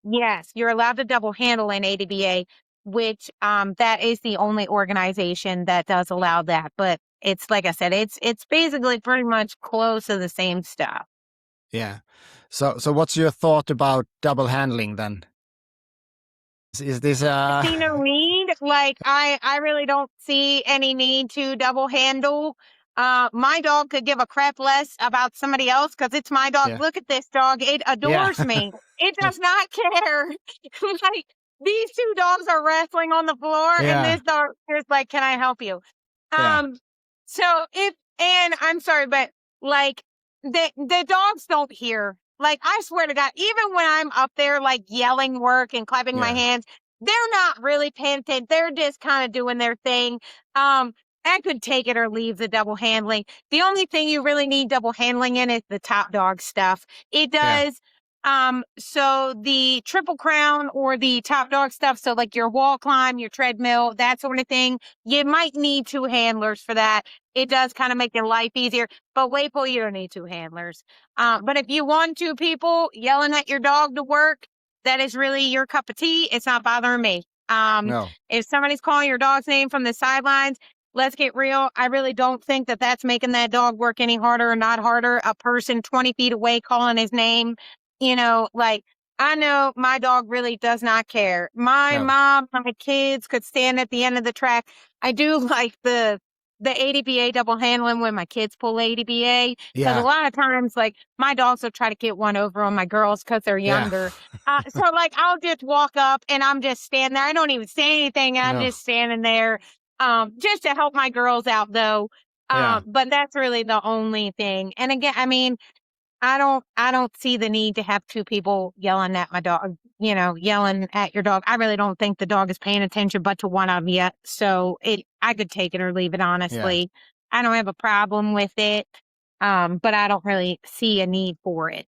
Yes, you're allowed to double handle in ADBA, which that is the only organization that does allow that. But it's like I said, it's basically pretty much close to the same stuff. Yeah. So what's your thought about double handling then? Is this I see no need. I really don't see any need to double handle. My dog could give a crap less about somebody else because it's my dog. Yeah. Look at this dog. It adores me. It does not care. These 2 dogs are wrestling on the floor and this dog is can I help you? And I'm sorry, but the dogs don't hear. I swear to God, even when I'm up there yelling work and clapping my hands, they're not really paying attention. They're just kind of doing their thing. I could take it or leave the double handling. The only thing you really need double handling in is the top dog stuff. It does. So the triple crown or the top dog stuff, so your wall climb, your treadmill, that sort of thing, you might need 2 handlers for that. It does kind of make your life easier, but weight pull, you don't need 2 handlers. But if you want 2 people yelling at your dog to work, that is really your cup of tea. It's not bothering me. No. If somebody's calling your dog's name from the sidelines, let's get real. I really don't think that that's making that dog work any harder or not harder. A person 20 feet away calling his name, I know my dog really does not care. My mom, my kids could stand at the end of the track. I do like the ADBA double handling when my kids pull ADBA. Because a lot of times, my dogs will try to get one over on my girls because they're younger. So I'll just walk up and I'm just standing there. I don't even say anything. I'm just standing there just to help my girls out though. But that's really the only thing. And again, I mean, I don't see the need to have 2 people yelling at my dog, yelling at your dog. I really don't think the dog is paying attention but to one of you. So I could take it or leave it, honestly. I don't have a problem with it. But I don't really see a need for it.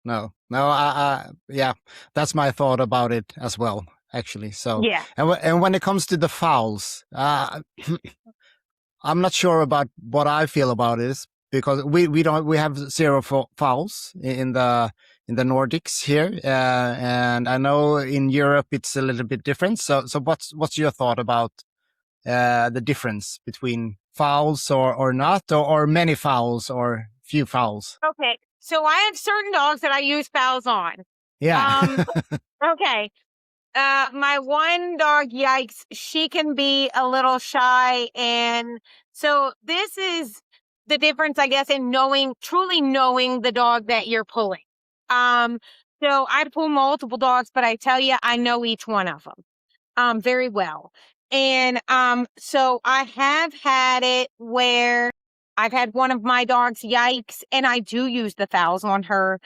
No, that's my thought about it as well, actually. So, and when it comes to the fouls, I'm not sure about what I feel about this, because we have 0 fouls in the Nordics here, and I know in Europe it's a little bit different. So what's your thought about the difference between fouls or not, or many fouls or few fouls? Okay, So I have certain dogs that I use fouls on. Yeah. Okay. My one dog, yikes, she can be a little shy. And so this is the difference, I guess, in truly knowing the dog that you're pulling. So I pull multiple dogs, but I tell you, I know each one of them, very well. And, so I have had it where I've had one of my dogs, yikes, and I do use the fouls on her,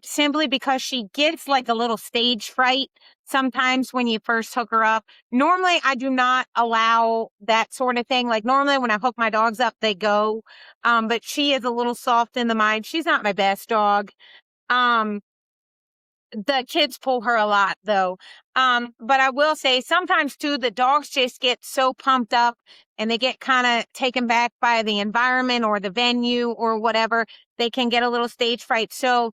simply because she gets like a little stage fright sometimes when you first hook her up. Normally, I do not allow that sort of thing. Like normally when I hook my dogs up, they go. But she is a little soft in the mind. She's not my best dog. Um, the kids pull her a lot though. But I will say sometimes too, the dogs just get so pumped up and they get kind of taken back by the environment or the venue or whatever. They can get a little stage fright. So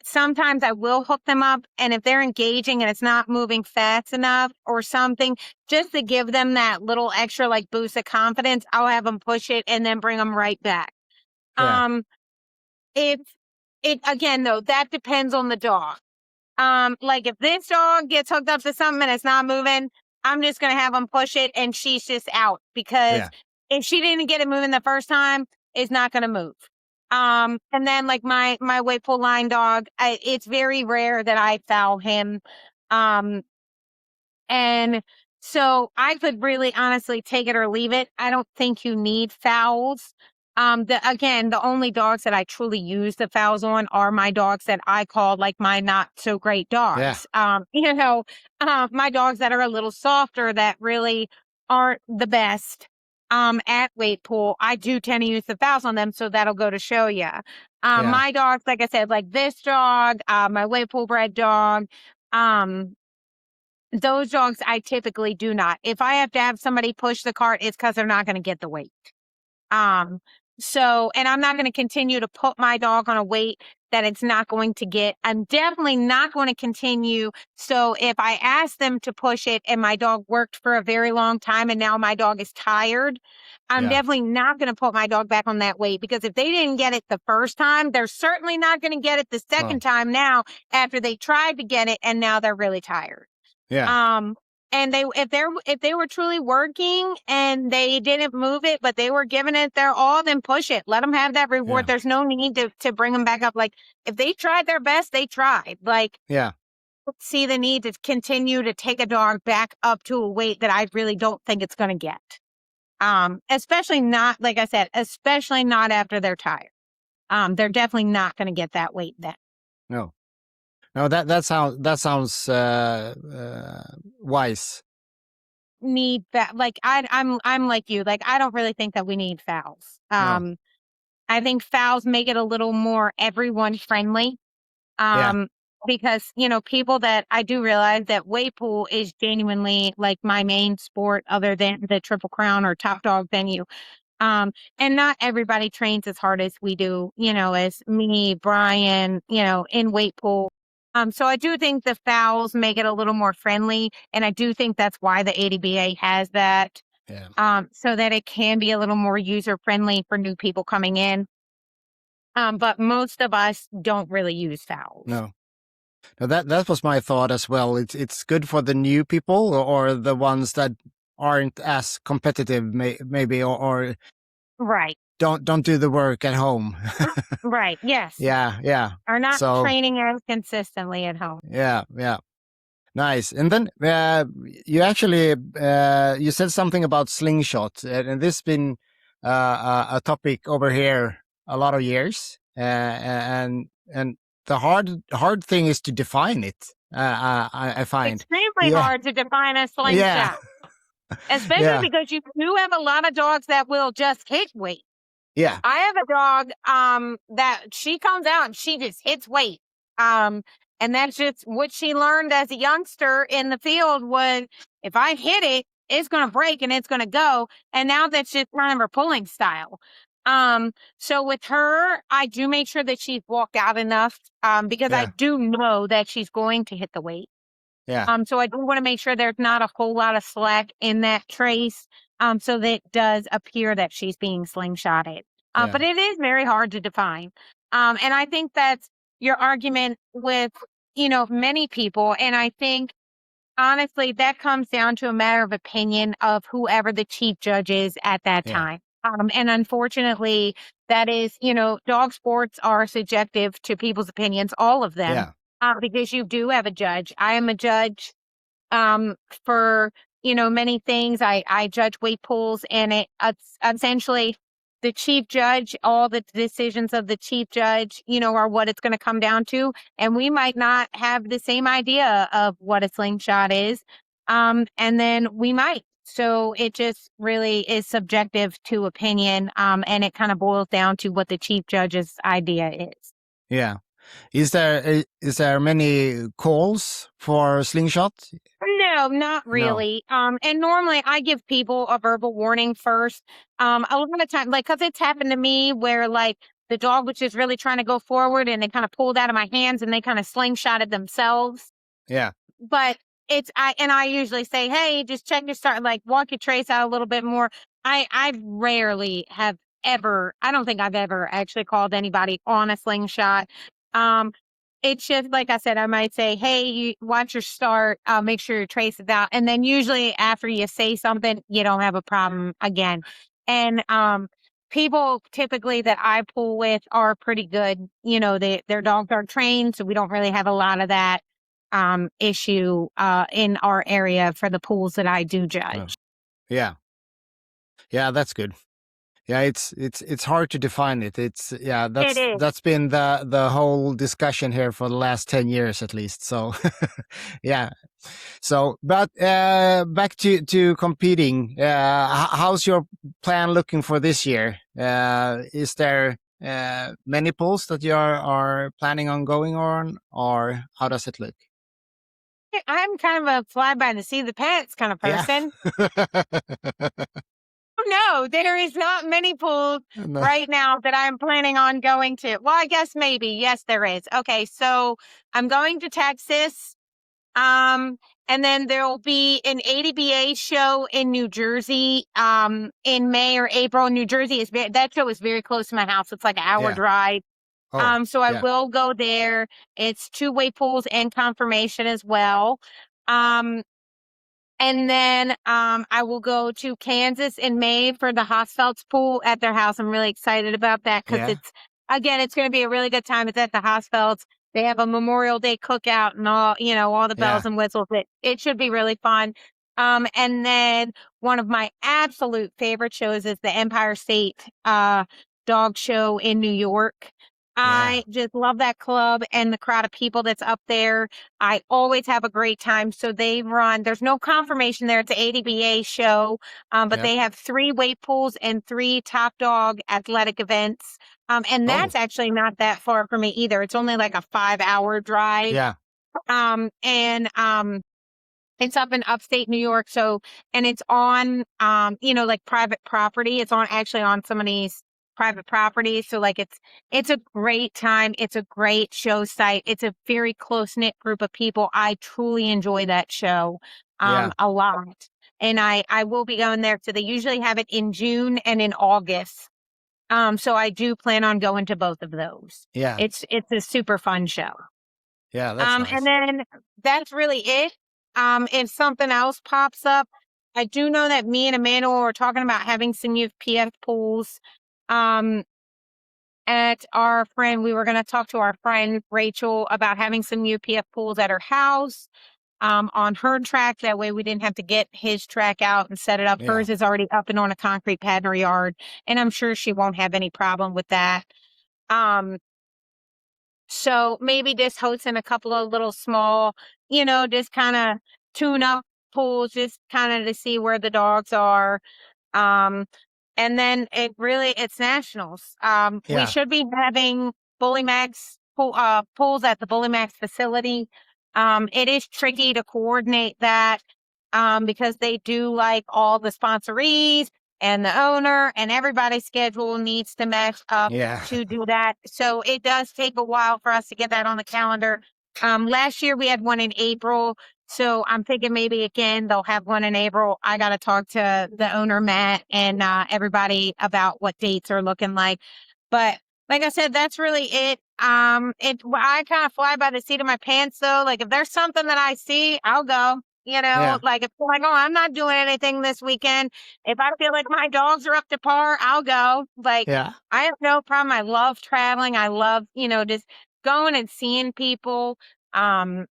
sometimes I will hook them up, and if they're engaging and it's not moving fast enough or something, just to give them that little extra like boost of confidence, I'll have them push it and then bring them right back. Yeah. If it again though, that depends on the dog. Like if this dog gets hooked up to something and it's not moving, I'm just gonna have them push it and she's just out, because if she didn't get it moving the first time, it's not gonna move. And then like my weight pull line dog, it's very rare that I foul him. And so I could really honestly take it or leave it. I don't think you need fouls. The only dogs that I truly use the fouls on are my dogs that I call like my not so great dogs. My dogs that are a little softer, that really aren't the best at weight pull. I do tend to use the fouls on them, so that'll go to show you. My dogs, like I said, like this dog, my weight pull bred dog, those dogs I typically do not. If I have to have somebody push the cart, it's because they're not going to get the weight. And I'm not going to continue to put my dog on a weight that it's not going to get. I'm definitely not going to continue. So if I ask them to push it and my dog worked for a very long time and now my dog is tired, I'm definitely not going to put my dog back on that weight, because if they didn't get it the first time, they're certainly not going to get it the second time now after they tried to get it and now they're really tired. And if they were truly working and they didn't move it, but they were giving it their all, then push it. Let them have that reward. There's no need to bring them back up. Like if they tried their best, they tried. Like, see the need to continue to take a dog back up to a weight that I really don't think it's going to get. Especially not, like I said, especially not after they're tired. They're definitely not going to get that weight then. No, that sounds wise. Need that, like I'm like you, like I don't really think that we need fouls. No. I think fouls make it a little more everyone friendly. Because people that I do realize that weight pool is genuinely like my main sport other than the Triple Crown or Top Dog venue. And not everybody trains as hard as we do, as me, Brian, in weight pool. So I do think the fouls make it a little more friendly, and I do think that's why the ADBA has that, so that it can be a little more user friendly for new people coming in. But most of us don't really use fouls. No, that was my thought as well. It's good for the new people or the ones that aren't as competitive, maybe, or right. Don't do the work at home. Right. Yes. Yeah. Are not training as consistently at home. Yeah. Nice. And then you actually you said something about Slingshot, and this has been a topic over here a lot of years. And the hard thing is to define it. I find extremely hard to define a slingshot. Yeah. Especially because you do have a lot of dogs that will just hit weight. Yeah. I have a dog that she comes out and she just hits weight. And that's just what she learned as a youngster in the field was, if I hit it, it's going to break and it's going to go. And now that's just kind of her pulling style. So with her, I do make sure that she's walked out enough because I do know that she's going to hit the weight. Yeah. So I do want to make sure there's not a whole lot of slack in that trace. So that it does appear that she's being slingshotted. But it is very hard to define. And I think that's your argument with, many people. And I think honestly, that comes down to a matter of opinion of whoever the chief judge is at that Yeah. time. And unfortunately, that is, dog sports are subjective to people's opinions, all of them, Yeah. because you do have a judge. I am a judge for, many things. I judge weight pools, and it's essentially the chief judge, all the decisions of the chief judge, are what it's going to come down to. And we might not have the same idea of what a slingshot is. And then we might. So it just really is subjective to opinion. And it kind of boils down to what the chief judge's idea is. Yeah. Is there many calls for Slingshot? No, not really. And normally I give people a verbal warning first. A lot of time, like, cause it's happened to me where like the dog was just really trying to go forward and they kind of pulled out of my hands and they kind of slingshotted themselves. Yeah. But I usually say, hey, just check your start, like walk your trace out a little bit more. I rarely have ever, I don't think I've ever actually called anybody on a slingshot. Um, it's just like I said, I might say, hey, you watch your start, make sure your trace is out. And then usually after you say something, you don't have a problem again. And people typically that I pull with are pretty good. Their dogs are trained, so we don't really have a lot of that issue in our area for the pools that I do judge. Yeah. Yeah, that's good. Yeah, it's hard to define it. It is. That's been the whole discussion here for the last 10 years at least. So yeah. So but back to competing. How's your plan looking for this year? Is there many pools that you are planning on going on, or how does it look? I'm kind of a fly by the seat of the pants kind of person. Yeah. No, there is not many pools No. right now that I'm planning on going to. Well, I guess maybe. Yes, there is. Okay, so I'm going to Texas. And then there will be an ADBA show in New Jersey in May or April. New Jersey that show is very close to my house. It's like an hour drive. So I will go there. It's 2-way pools and confirmation as well. And then I will go to Kansas in May for the Hausfeld's pool at their house. I'm really excited about that because it's going to be a really good time. It's at the Hausfeld's. They have a Memorial Day cookout and all the bells and whistles. It should be really fun. And then one of my absolute favorite shows is the Empire State Dog Show in New York. I just love that club and the crowd of people that's up there. I always have a great time. So there's no confirmation there. It's an ADBA show, but they have 3 weight pools and 3 top dog athletic events. And that's actually not that far from me either. It's only like a 5-hour drive. Yeah. And it's up in upstate New York. So, and it's on, like private property. It's actually on somebody's private property. So like it's a great time. It's a great show site. It's a very close knit group of people. I truly enjoy that show a lot. And I will be going there. So they usually have it in June and in August. So I do plan on going to both of those. Yeah. It's a super fun show. Yeah, that's nice. And then that's really it. If something else pops up, I do know that me and Emmanuel were talking about having some UPF pools. At our friend, we were going to talk to our friend Rachel about having some UPF pools at her house, on her track. That way we didn't have to get his track out and set it up. Hers is already up and on a concrete pad in her yard, and I'm sure she won't have any problem with that. So maybe just hosting a couple of little small, just kind of tune up pools, just kind of to see where the dogs are. And then it's nationals. We should be having Bully Max pools at the Bully Max facility. It is tricky to coordinate that because they do like all the sponsorees and the owner and everybody's schedule needs to match up to do that. So it does take a while for us to get that on the calendar. Last year we had one in April. So I'm thinking maybe again, they'll have one in April. I got to talk to the owner, Matt, and everybody about what dates are looking like. But like I said, that's really it. I kind of fly by the seat of my pants though. Like if there's something that I see, I'll go. Yeah. Like if I'm like, oh, I'm not doing anything this weekend. If I feel like my dogs are up to par, I'll go. Like Yeah. I have no problem. I love traveling. I love, just going and seeing people. Um,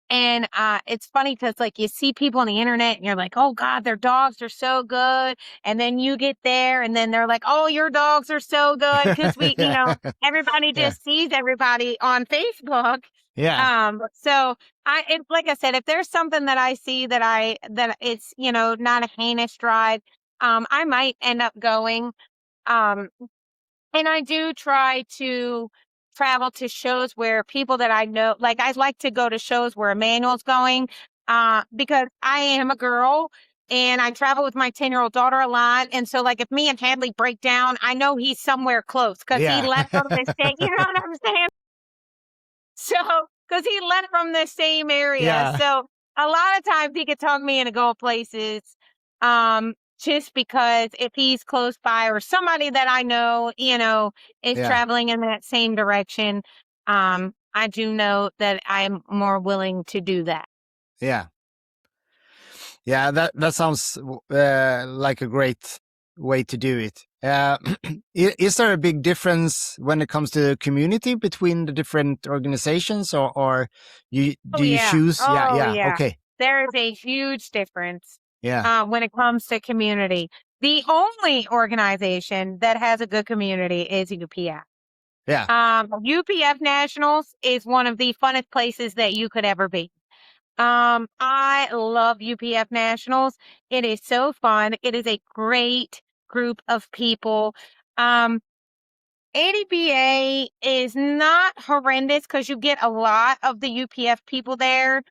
and it's funny because like you see people on the internet and you're like, oh God, their dogs are so good. And then you get there and then they're like, oh, your dogs are so good. Cause Yeah. everybody Yeah. just sees everybody on Facebook. Yeah. So like I said, if there's something that I see that it's, not a heinous drive, I might end up going. Um, and I do try to travel to shows where people that I know, like I like to go to shows where Emmanuel's going, because I am a girl and I travel with my 10-year-old daughter a lot. And so like if me and Hadley break down, I know he's somewhere close because he Yeah. left from the state. You know what I'm saying? So, because he left from the same area. Yeah. So a lot of times he could talk me into go places. Just because if he's close by or somebody that I know, is Yeah. traveling in that same direction, I do know that I'm more willing to do that. Yeah. Yeah, that sounds like a great way to do it. Is there a big difference when it comes to community between the different organizations, or Oh do you yeah. choose? Yeah, Oh yeah, yeah. okay, There is a huge difference yeah, when it comes to community. The only organization that has a good community is UPF. yeah, UPF Nationals is one of the funnest places that you could ever be. I love UPF Nationals. It is so fun. It is a great group of people. Um, ADBA is not horrendous because you get a lot of the UPF people there.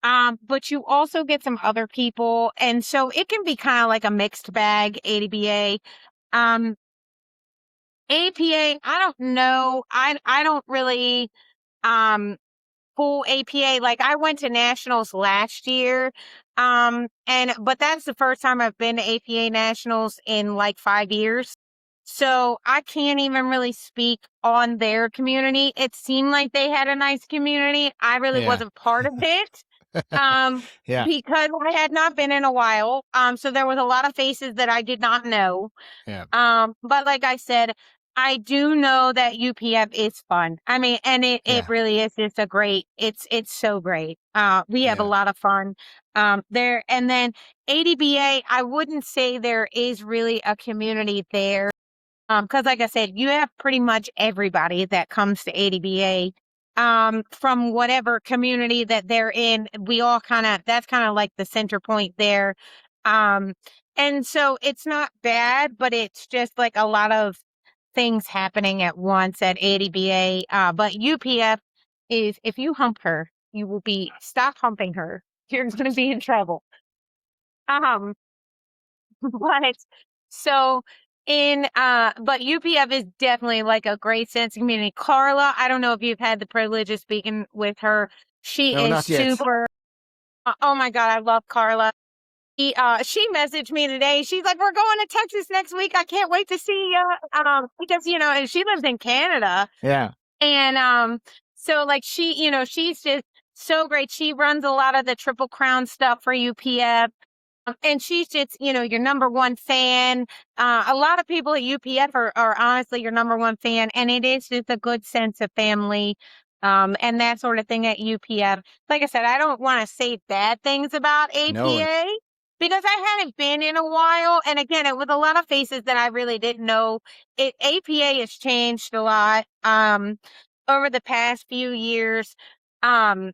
But you also get some other people. And so it can be kind of like a mixed bag, ADBA. Um, APA, I don't know. I don't really um full APA. Like I went to nationals last year. But that's the first time I've been to APA nationals in like 5 years. So I can't even really speak on their community. It seemed like they had a nice community. I really yeah, wasn't part of it. Um, yeah, because I had not been in a while. So there was a lot of faces that I did not know. yeah, But like I said, I do know that UPF is fun. I mean, and it yeah, really is just it's so great. We have a yeah, lot of fun there. And then ADBA, I wouldn't say there is really a community there. Because like I said, you have pretty much everybody that comes to ADBA. From whatever community that they're in, we all that's kind of like the center point there. Um, and so it's not bad, but it's just like a lot of things happening at once at ADBA. But UPF is if you hump her, you will stop humping her. You're going to be in trouble. Um, but so but UPF is definitely like a great sense of community. Carla, I don't know if you've had the privilege of speaking with her. She no, is not yet. super. Oh my God, I love Carla. She messaged me today. She's like, "We're going to Texas next week. I can't wait to see you." Because and she lives in Canada, Yeah, and so like she's just so great. She runs a lot of the Triple Crown stuff for UPF. And she's just, your number one fan. A lot of people at UPF are honestly your number one fan, and it is just a good sense of family, and that sort of thing at UPF. Like I said, I don't want to say bad things about no, APA because I hadn't been in a while, and again, it was a lot of faces that I really didn't know. APA has changed a lot over the past few years. Um,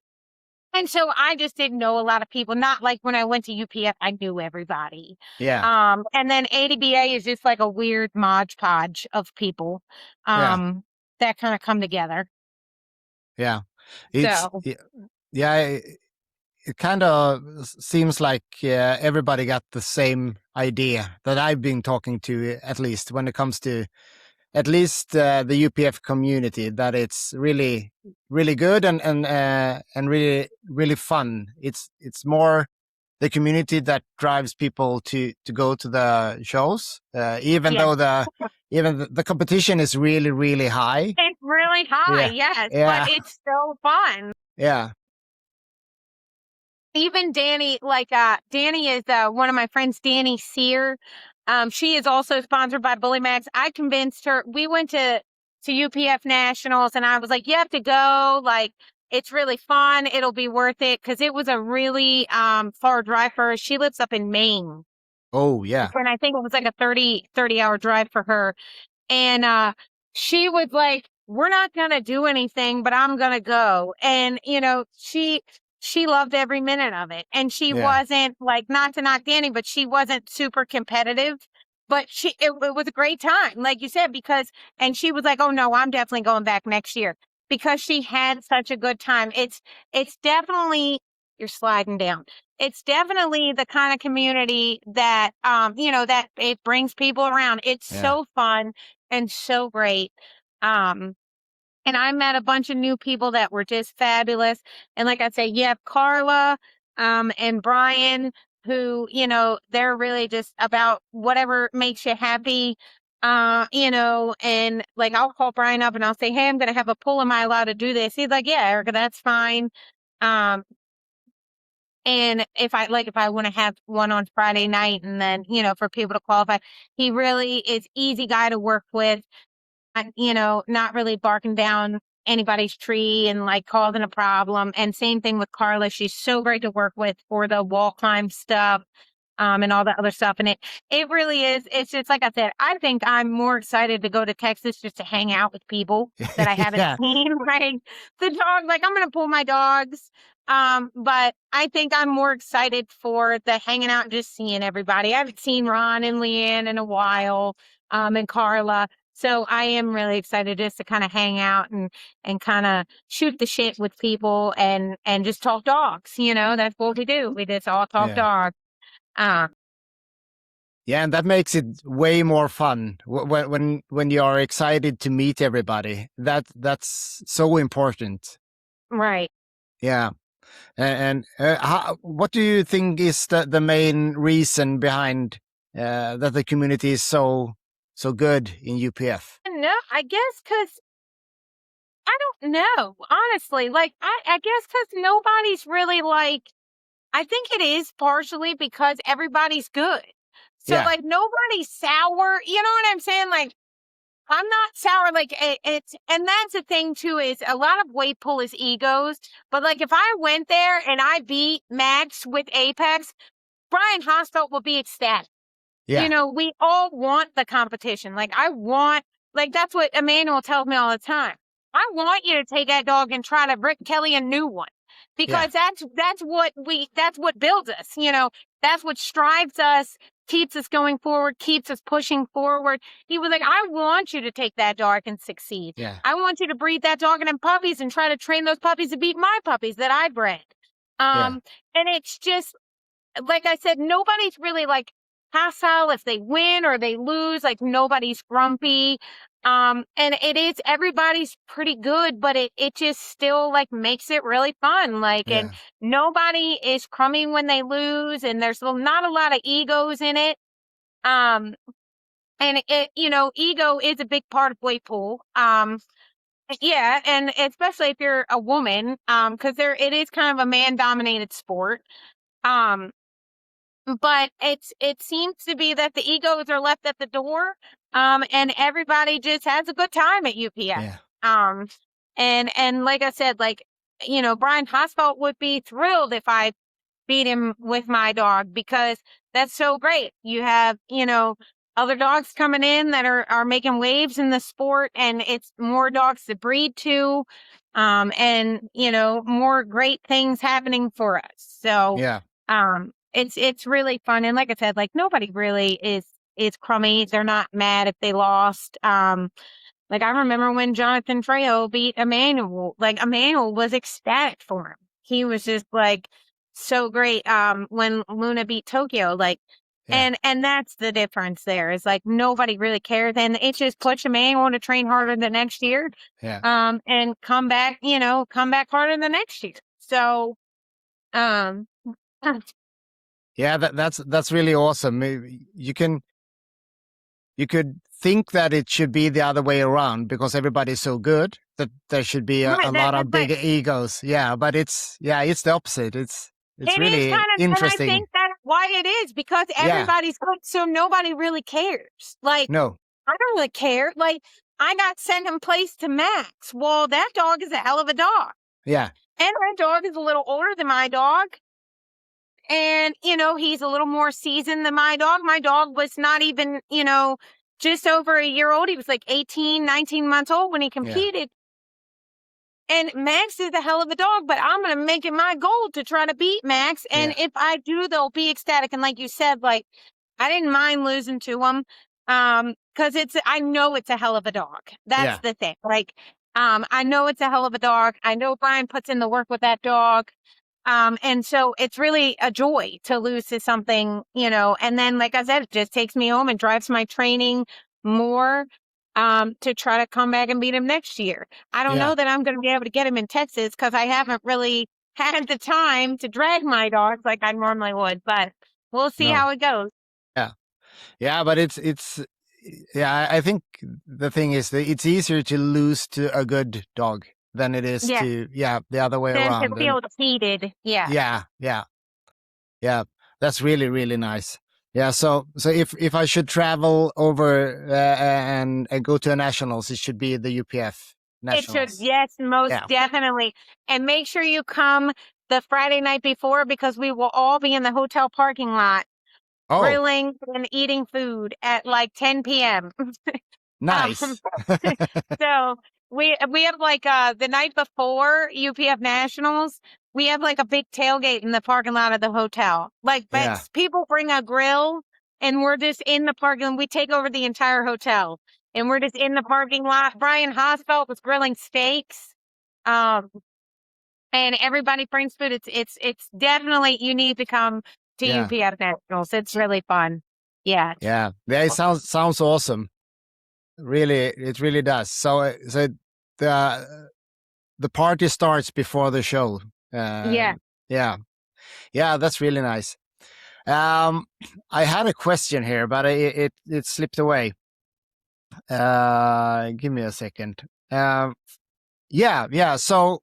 and so I just didn't know a lot of people. Not like when I went to UPF, I knew everybody. yeah, And then ADBA is just like a weird Mod Podge of people yeah, that kind of come together. yeah. It's So yeah. It kind of seems like everybody got the same idea that I've been talking to, at least when it comes to at least the UPF community, that it's really, really good and really, really fun. It's more the community that drives people to go to the shows, even Yeah. though the competition is really, really high. It's really high, yes, but it's so fun. Yeah. Even Danny, Danny is one of my friends, Danny Sear. She is also sponsored by Bully Mags. I convinced her. We went to UPF Nationals, and I was like, "You have to go. Like, it's really fun. It'll be worth it," because it was a really far drive for her. She lives up in Maine. Oh, yeah. And I think it was like a 30-hour drive for her. And she was like, "We're not gonna do anything, but I'm gonna go." And she loved every minute of it. And she wasn't like, not to knock Danny, but she wasn't super competitive. But it was a great time, like you said, and she was like, "Oh no, I'm definitely going back next year," because she had such a good time. It's definitely, you're sliding down. It's definitely the kind of community that that it brings people around. It's so fun and so great. And I met a bunch of new people that were just fabulous. And like I say, you have Carla and Brian, who, they're really just about whatever makes you happy. And like I'll call Brian up and I'll say, "Hey, I'm gonna have a pool. Am I allowed to do this?" He's like, "Yeah, Erica, that's fine." Um, and if I want to have one on Friday night and then, for people to qualify, he really is easy guy to work with. Not really barking down anybody's tree and like causing a problem. And same thing with Carla. She's so great to work with for the wall climb stuff. And all that other stuff. And it really is. It's just like I said, I think I'm more excited to go to Texas just to hang out with people that I haven't seen. Like the dog, like I'm going to pull my dogs. But I think I'm more excited for the hanging out and just seeing everybody. I haven't seen Ron and Leanne in a while, and Carla. So I am really excited just to kind of hang out and kind of shoot the shit with people and just talk dogs. That's what we do. We just all talk dogs. Yeah, and that makes it way more fun when you are excited to meet everybody. That's so important. Right. Yeah. And what do you think is the main reason behind that the community is so good in UPF? No, I guess because I don't know, honestly. Like, I guess because nobody's really like, I think it is partially because everybody's good. So, like, nobody's sour. You know what I'm saying? Like, I'm not sour. Like, and that's the thing, too, is a lot of weight pull is egos. But, like, if I went there and I beat Max with Apex, Brian Hosfeld will be ecstatic. Yeah. We all want the competition. Like, that's what Emmanuel tells me all the time. I want you to take that dog and try to Rick Kelly a new one, because that's what builds us. That's what strives us, keeps us going forward, keeps us pushing forward. He was like, "I want you to take that dog and succeed. Yeah. I want you to breed that dog and them puppies and try to train those puppies to beat my puppies that I bred." And it's just, like I said, nobody's really like hostile if they win or they lose. Like, nobody's grumpy. And it is, everybody's pretty good, but it just still like makes it really fun. Like, and nobody is crummy when they lose, and there's not a lot of egos in it. And ego is a big part of weight pool. Yeah, and especially if you're a woman, because it is kind of a man-dominated sport. But it seems to be that the egos are left at the door, and everybody just has a good time at UPF. And like I said, like, Brian Hosfeld would be thrilled if I beat him with my dog, because that's so great. You have, other dogs coming in that are making waves in the sport, and it's more dogs to breed to, and, more great things happening for us. So, it's really fun. And like I said, like, nobody really is crummy. They're not mad if they lost. Like, I remember when Jonathan Trejo beat Emmanuel, like, Emmanuel was ecstatic for him. He was just like so great. When Luna beat Tokyo, like, and that's the difference there, is like nobody really cares. And it just puts Emmanuel to train harder the next year. And come back harder the next year. So, Yeah, that's really awesome. You could think that it should be the other way around because everybody's so good that there should be a Right, lot of but big egos. Yeah, but it's the opposite. It's it is really kind of, and I interesting. think that's why it is, because Yeah. everybody's good, so nobody really cares. Like, No. I don't really care. Like, I got second place to Max. Well, that dog is a hell of a dog. Yeah. And my dog is a little older than my dog. And, he's a little more seasoned than my dog. My dog was not even, just over a year old. He was like 18, 19 months old when he Yeah. competed. And Max is a hell of a dog, but I'm going to make it my goal to try to beat Max. And Yeah. if I do, they'll be ecstatic. And like you said, like, I didn't mind losing to him. Cause I know it's a hell of a dog. That's Yeah. the thing. Like, I know it's a hell of a dog. I know Brian puts in the work with that dog. And so it's really a joy to lose to something, and then, like I said, it just takes me home and drives my training more, to try to come back and beat him next year. I don't Yeah. know that I'm going to be able to get him in Texas because I haven't really had the time to drag my dogs like I normally would, but we'll see No. how it goes. Yeah. Yeah, but it's yeah, I think the thing is that it's easier to lose to a good dog than it is Yeah. to the other way Then to around. feel defeated. Yeah. Yeah, that's really, really nice. Yeah, so if I should travel over and go to a nationals, it should be the UPF It should, nationals. yes, most Yeah. definitely. And make sure you come the Friday night before, because we will all be in the hotel parking lot Oh, grilling and eating food at like 10 p.m. Um, nice. so we have like the night before UPF Nationals, we have like a big tailgate in the parking lot of the hotel. Like, but Yeah. people bring a grill and we're just in the parking. We take over the entire hotel and we're just in the parking lot. Brian Hosfeld was grilling steaks. Um, and everybody brings food. It's definitely, you need to come to Yeah. UPF Nationals. It's really fun. Yeah. Yeah. Yeah, it sounds awesome. Really, it really does. So the party starts before the show. Yeah. Yeah. Yeah, that's really nice. I had a question here, but it slipped away. Give me a second. Yeah. So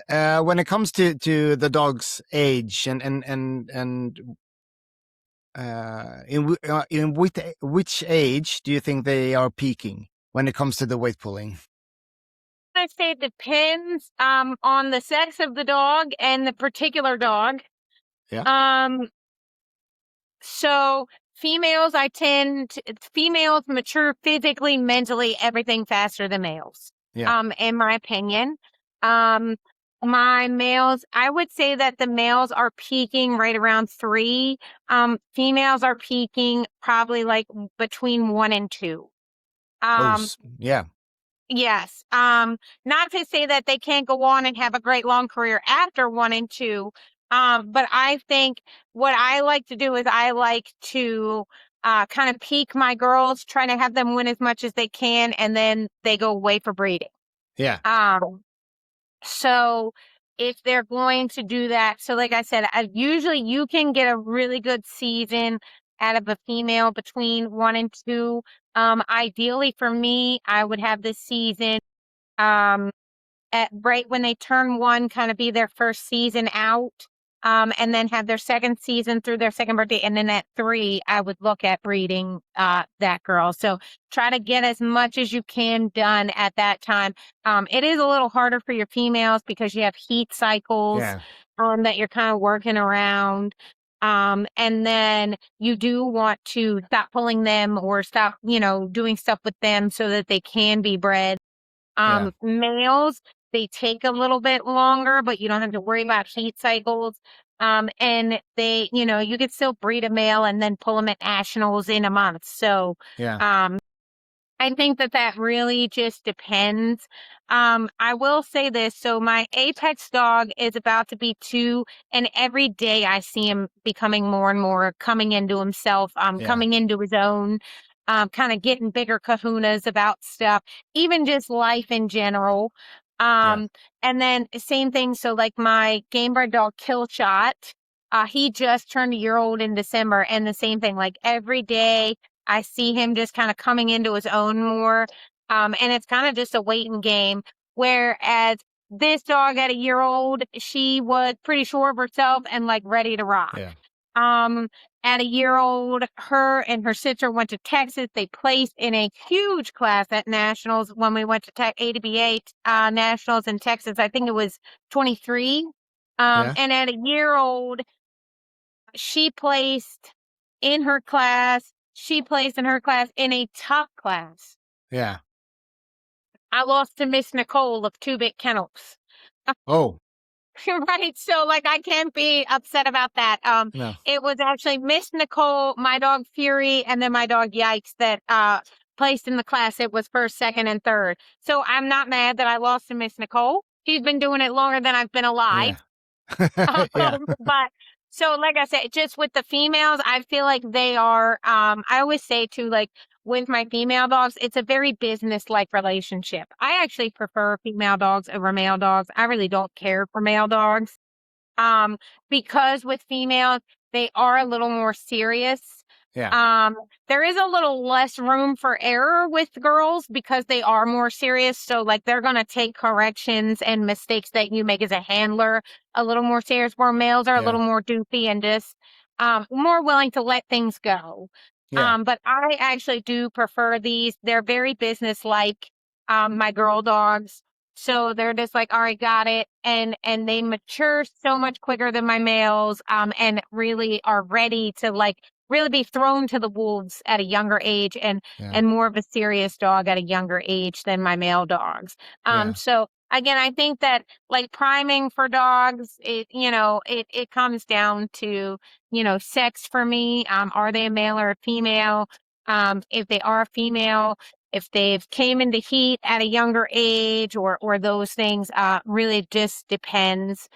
when it comes to the dog's age and in which age do you think they are peaking when it comes to the weight pulling? I say it depends on the sex of the dog and the particular dog. Yeah. So females mature physically, mentally, everything faster than males. Yeah. In my opinion. My males, I would say that the males are peaking right around 3. Females are peaking probably like between 1 and 2. Yeah. Yes. Not to say that they can't go on and have a great long career after 1 and 2. But I think what I like to do is I like to kind of peak my girls, trying to have them win as much as they can, and then they go away for breeding. Yeah. So if they're going to do that, so like I said, usually you can get a really good season out of a female between 1 and 2. Ideally for me, I would have this season at right when they turn 1, kind of be their first season out, and then have their second season through their second birthday, and then at 3, I would look at breeding that girl. So try to get as much as you can done at that time. It is a little harder for your females because you have heat cycles Yeah. that you're kind of working around. And then you do want to stop pulling them or stop, doing stuff with them so that they can be bred. Yeah. Males, they take a little bit longer, but you don't have to worry about heat cycles. And they, you could still breed a male and then pull them at nationals in a month. So, Yeah. I think that really just depends. I will say this. So my apex dog is about to be 2, and every day I see him becoming more and more coming into himself, Yeah. coming into his own, kind of getting bigger kahunas about stuff, even just life in general. And then same thing. So like my game bred dog Killshot. He just turned a year old in December, and the same thing, like every day I see him just kind of coming into his own more. And it's kind of just a waiting game. Whereas this dog at a year old, she was pretty sure of herself and like ready to rock. Yeah. At a year old, her and her sister went to Texas. They placed in a huge class at nationals when we went to AWA nationals in Texas. I think it was 23. Yeah. And at a year old, she placed in her class. She placed in her class in a top class. Yeah. I lost to Miss Nicole of Two Bit Kennels. Oh. Right. So like I can't be upset about that. No. It was actually Miss Nicole, my dog Fury, and then my dog Yikes that placed in the class. It was first, second, and third. So I'm not mad that I lost to Miss Nicole. She's been doing it longer than I've been alive. Yeah. Yeah. But so like I said, just with the females, I feel like they are I always say too, like with my female dogs, it's a very business-like relationship. I actually prefer female dogs over male dogs. I really don't care for male dogs. Um, because with females, they are a little more serious. Yeah. There is a little less room for error with girls because they are more serious. So like they're gonna take corrections and mistakes that you make as a handler a little more serious, where males are a Yeah. little more doofy and just more willing to let things go. Yeah. But I actually do prefer these. They're very business-like, my girl dogs. So they're just like, all right, got it. And they mature so much quicker than my males, and really are ready to like really be thrown to the wolves at a younger age, and Yeah. more of a serious dog at a younger age than my male dogs. Yeah. So again, I think that like priming for dogs, it comes down to, sex for me. Are they a male or a female? If they are a female, if they've came into heat at a younger age, or those things, really just depends.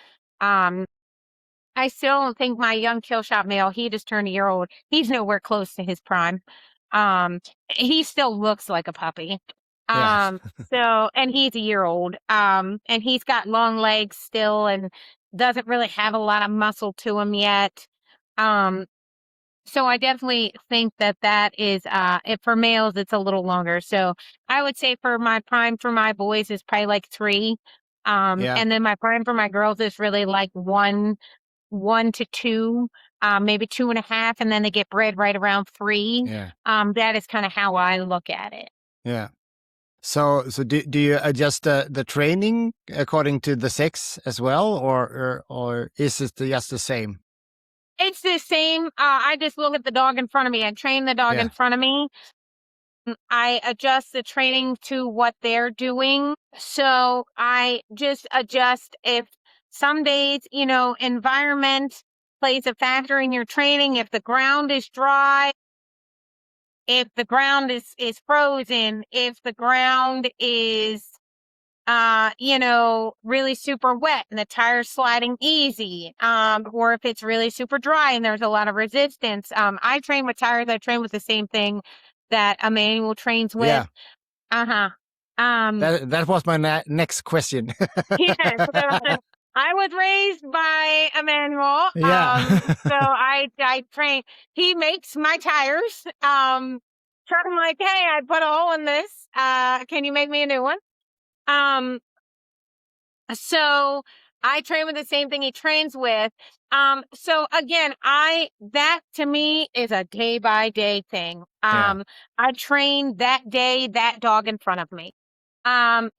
I still don't think my young kill shot male, he just turned a year old. He's nowhere close to his prime. He still looks like a puppy. Yeah. And he's a year old. And he's got long legs still and doesn't really have a lot of muscle to him yet. So I definitely think that is, if for males, it's a little longer. So I would say for my prime for my boys is probably like 3. Yeah. And then my prime for my girls is really like 1 to 2, maybe 2.5, and then they get bred right around 3. Yeah. That is kind of how I look at it. Yeah. So do you adjust the training according to the sex as well, or is it just the same? It's the same. I just look at the dog in front of me. I train the dog in Yeah. front of me. I adjust the training to what they're doing. So I just adjust if some days, environment plays a factor in your training. If the ground is dry, if the ground is frozen, if the ground is really super wet and the tire's sliding easy, or if it's really super dry and there's a lot of resistance. I train with tires. I train with the same thing that a manual trains with. Yeah. Uh-huh. That was my next question. Yes. I was raised by a manual. Yeah. So I train. He makes my tires. So I'm like, hey, I put a hole in this. Can you make me a new one? So I train with the same thing he trains with. So again, that to me is a day by day thing. Yeah. I train that day, that dog in front of me. And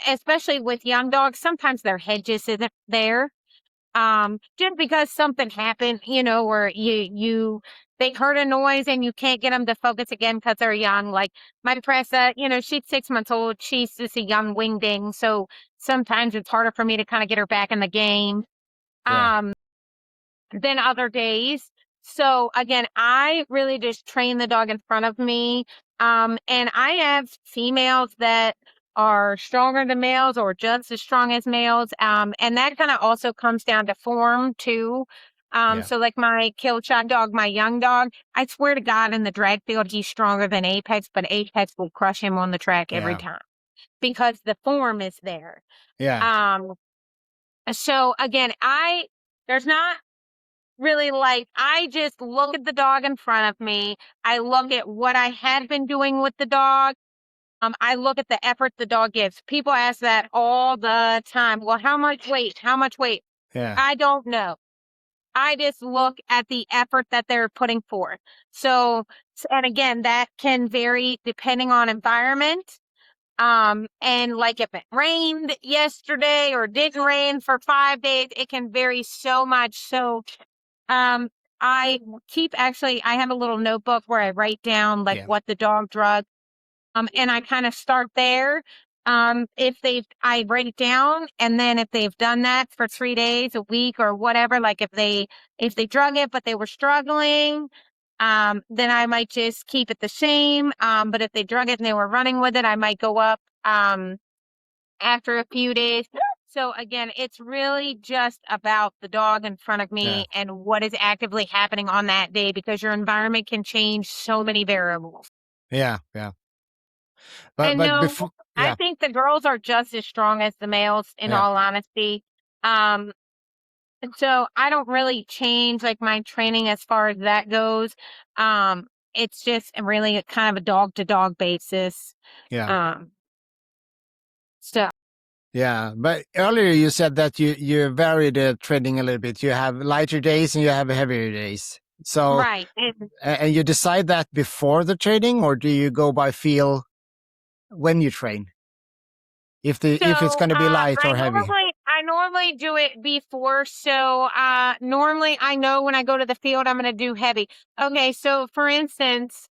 especially with young dogs, sometimes their head just isn't there. Just because something happened, where they heard a noise and you can't get them to focus again because they're young. Like my Pressa, she's 6 months old. She's just a young wingding. So sometimes it's harder for me to kind of get her back in the game. Yeah. Than other days. So again, I really just train the dog in front of me. And I have females that are stronger than males or just as strong as males. And that kind of also comes down to form too. Yeah. So like my kill shot dog, my young dog, I swear to God, in the drag field, he's stronger than Apex, but Apex will crush him on the track every Yeah. time because the form is there. Yeah. So again, there's not really like, I just look at the dog in front of me. I look at what I had been doing with the dog. I look at the effort the dog gives. People ask that all the time. Well, how much weight? How much weight? Yeah. I don't know. I just look at the effort that they're putting forth. So, and again, that can vary depending on environment. And like if it rained yesterday or didn't rain for 5 days, it can vary so much. So, I I have a little notebook where I write down like Yeah. what the dog drug. And I kind of start there. I write it down, and then if they've done that for 3 days, a week, or whatever, like if they drug it but they were struggling, then I might just keep it the same. But if they drug it and they were running with it, I might go up after a few days. So again, it's really just about the dog in front of Yeah. me and what is actively happening on that day, because your environment can change so many variables. Yeah. Yeah. And But no, before, I yeah. think the girls are just as strong as the males, in Yeah. all honesty. Um, and so I don't really change like my training as far as that goes. It's just really a kind of a dog to dog basis. Yeah. Um, so Yeah, but earlier you said that you vary the training a little bit. You have lighter days and you have heavier days. So, right. and you decide that before the training, or do you go by feel when you train? If it's going to be light or heavy? I normally do it before. So normally I know when I go to the field I'm going to do heavy. Okay, so for instance,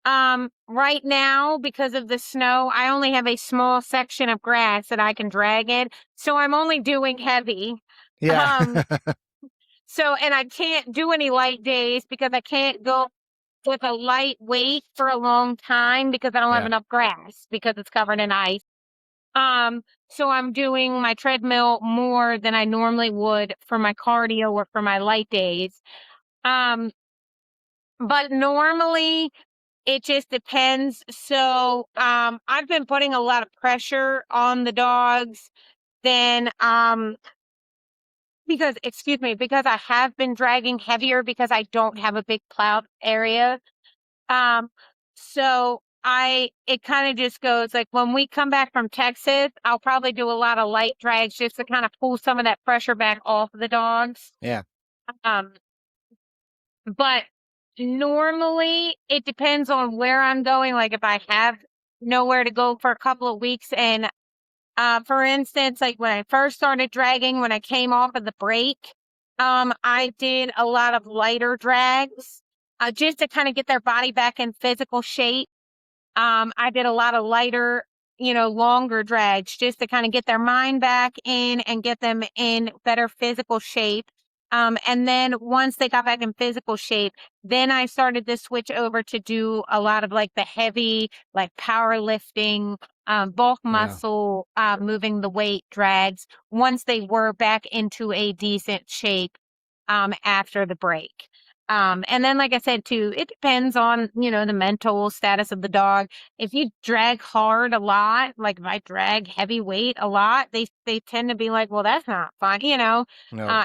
right now, because of the snow, I only have a small section of grass that I can drag in. So I'm only doing heavy. Yeah. Um, and I can't do any light days because I can't go with a light weight for a long time because I don't have Yeah. enough grass because it's covered in ice. So I'm doing my treadmill more than I normally would for my cardio or for my light days. Um, but normally it just depends. So, I've been putting a lot of pressure on the dogs then, because I have been dragging heavier because I don't have a big plowed area. Um, it kind of just goes like when we come back from Texas, I'll probably do a lot of light drags just to kind of pull some of that pressure back off the dogs. Yeah. Um, but normally it depends on where I'm going. Like if I have nowhere to go for a couple of weeks, and for instance, like when I first started dragging, when I came off of the break, I did a lot of lighter drags, just to kind of get their body back in physical shape. I did a lot of lighter, longer drags just to kind of get their mind back in and get them in better physical shape. And then once they got back in physical shape, then I started to switch over to do a lot of like the heavy, like powerlifting, bulk Yeah. muscle, moving the weight drags once they were back into a decent shape, after the break. And then, like I said, too, it depends on, the mental status of the dog. If you drag hard a lot, like if I drag heavy weight a lot, they tend to be like, well, that's not fun. No.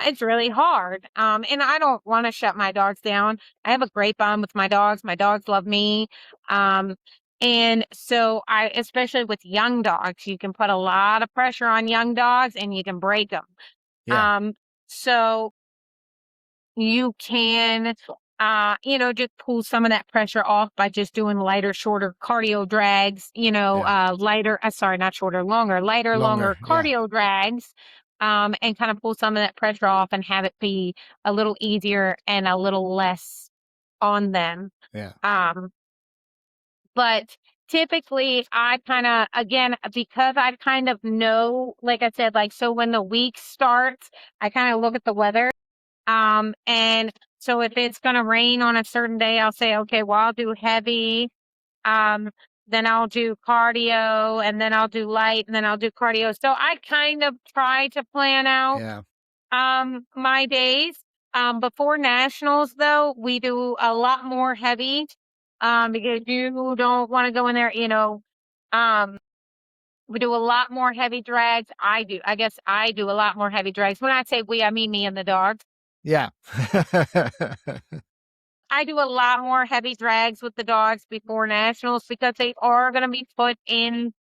It's really hard. And I don't want to shut my dogs down. I have a great bond with my dogs. My dogs love me. And so especially with young dogs, you can put a lot of pressure on young dogs and you can break them. Yeah. So you can, just pull some of that pressure off by just doing lighter, shorter cardio drags, Yeah. not shorter, longer, lighter, longer Longer. Yeah. cardio drags, and kind of pull some of that pressure off and have it be a little easier and a little less on them. Yeah. But typically I kind of, again, because I kind of know, like I said, like, so when the week starts, I kind of look at the weather. And so if it's going to rain on a certain day, I'll say, okay, well, I'll do heavy. Um, then I'll do cardio, and then I'll do light, and then I'll do cardio. So I kind of try to plan out, Yeah. my days. Before nationals though, we do a lot more heavy, because you don't want to go in there, um, we do a lot more heavy drags. I guess I do a lot more heavy drags. When I say we, I mean me and the dogs. Yeah. I do a lot more heavy drags with the dogs before nationals because they are going to be put in,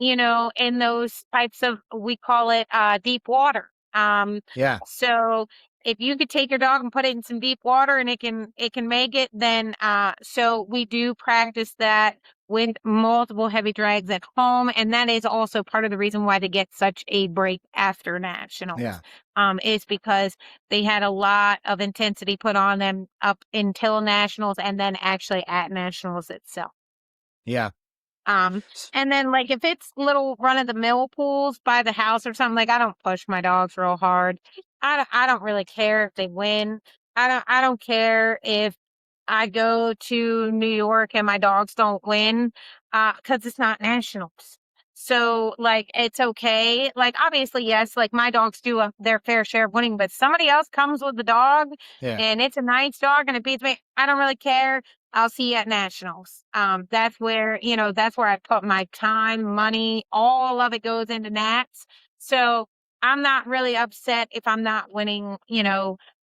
in those types of, we call it deep water. Yeah. So if you could take your dog and put it in some deep water and it can make it, then so we do practice that with multiple heavy drags at home, and that is also part of the reason why they get such a break after nationals. Yeah. Is because they had a lot of intensity put on them up until nationals and then actually at nationals itself. Yeah. And then like if it's little run of the mill pools by the house or something, like I don't push my dogs real hard. I don't really care if they win. I don't care if I go to New York and my dogs don't win, because it's not nationals. So like it's okay. Like obviously, yes, like my dogs do their fair share of winning, but somebody else comes with the dog Yeah. and it's a nice dog and it beats me. I don't really care. I'll see you at nationals. That's where, that's where I put my time, money, all of it goes into Nats. So I'm not really upset if I'm not winning,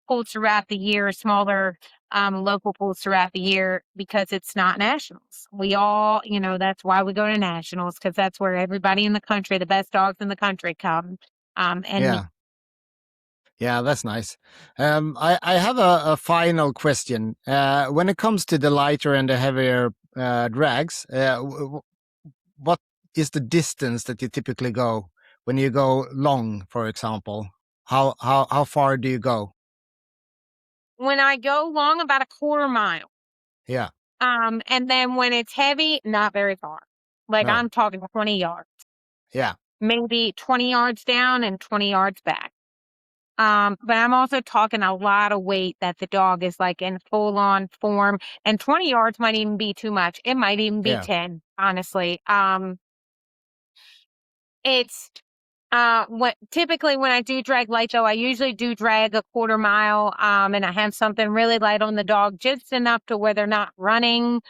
pools throughout the year, smaller local pools throughout the year, because it's not nationals. We all, that's why we go to nationals, because that's where everybody in the country, the best dogs in the country, come and meet. Yeah. Yeah, that's nice. I have a final question. When it comes to the lighter and the heavier drags, what is the distance that you typically go when you go long, for example? How far do you go? When I go long, about a quarter mile. Yeah. And then when it's heavy, not very far. Like No. I'm talking 20 yards, Yeah. maybe 20 yards down and 20 yards back. But I'm also talking a lot of weight that the dog is like in full on form, and 20 yards might even be too much. It might even be Yeah. 10, honestly. It's what typically when I do drag light though, I usually do drag a quarter mile, and I have something really light on the dog, just enough to where they're not running.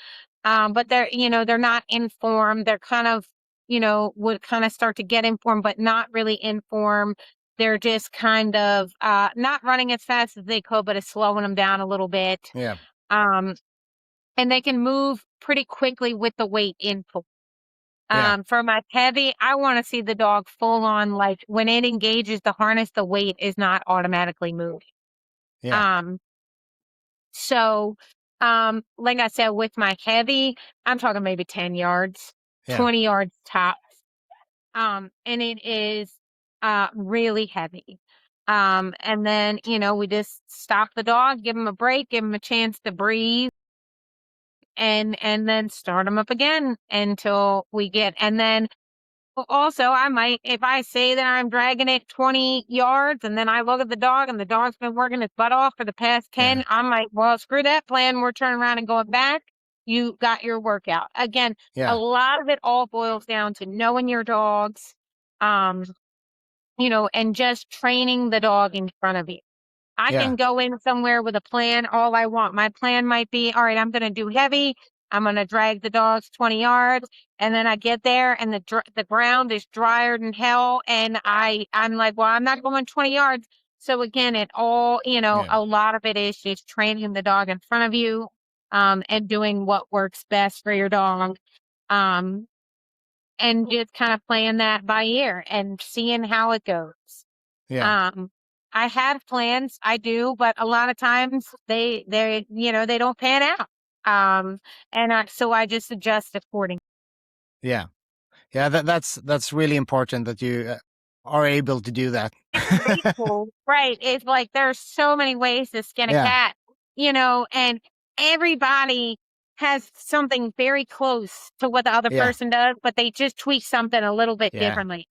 But they're not in form. They're kind of, would kind of start to get in form, but not really in form. They're just kind of not running as fast as they could, but it's slowing them down a little bit. Yeah. Um, and they can move pretty quickly with the weight in full. Yeah. For my heavy, I want to see the dog full on, like when it engages the harness, the weight is not automatically moving. Yeah. Um, So, like I said, with my heavy, I'm talking maybe 10 yards, Yeah. 20 yards tops. And it is really heavy. And then, we just stop the dog, give him a break, give him a chance to breathe, and then start him up again until we get, and then also, I might, if I say that I'm dragging it 20 yards and then I look at the dog and the dog's been working his butt off for the past Yeah. 10, I'm like, well, screw that plan. We're turning around and going back. You got your workout. Again, a Yeah. lot of it all boils down to knowing your dogs, um, and just training the dog in front of you. I Yeah. can go in somewhere with a plan all I want. My plan might be, all right, I'm going to do heavy. I'm going to drag the dogs 20 yards. And then I get there and the ground is drier than hell. And I'm like, well, I'm not going 20 yards. So again, it all, Yeah. a lot of it is just training the dog in front of you, and doing what works best for your dog. Um, and just kind of playing that by ear and seeing how it goes. Yeah. Um, I have plans, I do, but a lot of times they don't pan out. And so I just adjust accordingly. Yeah. Yeah. That's really important that you are able to do that. It's grateful, right? It's like there's so many ways to skin a Yeah. cat, and everybody has something very close to what the other Yeah. person does, but they just tweak something a little bit Yeah. differently.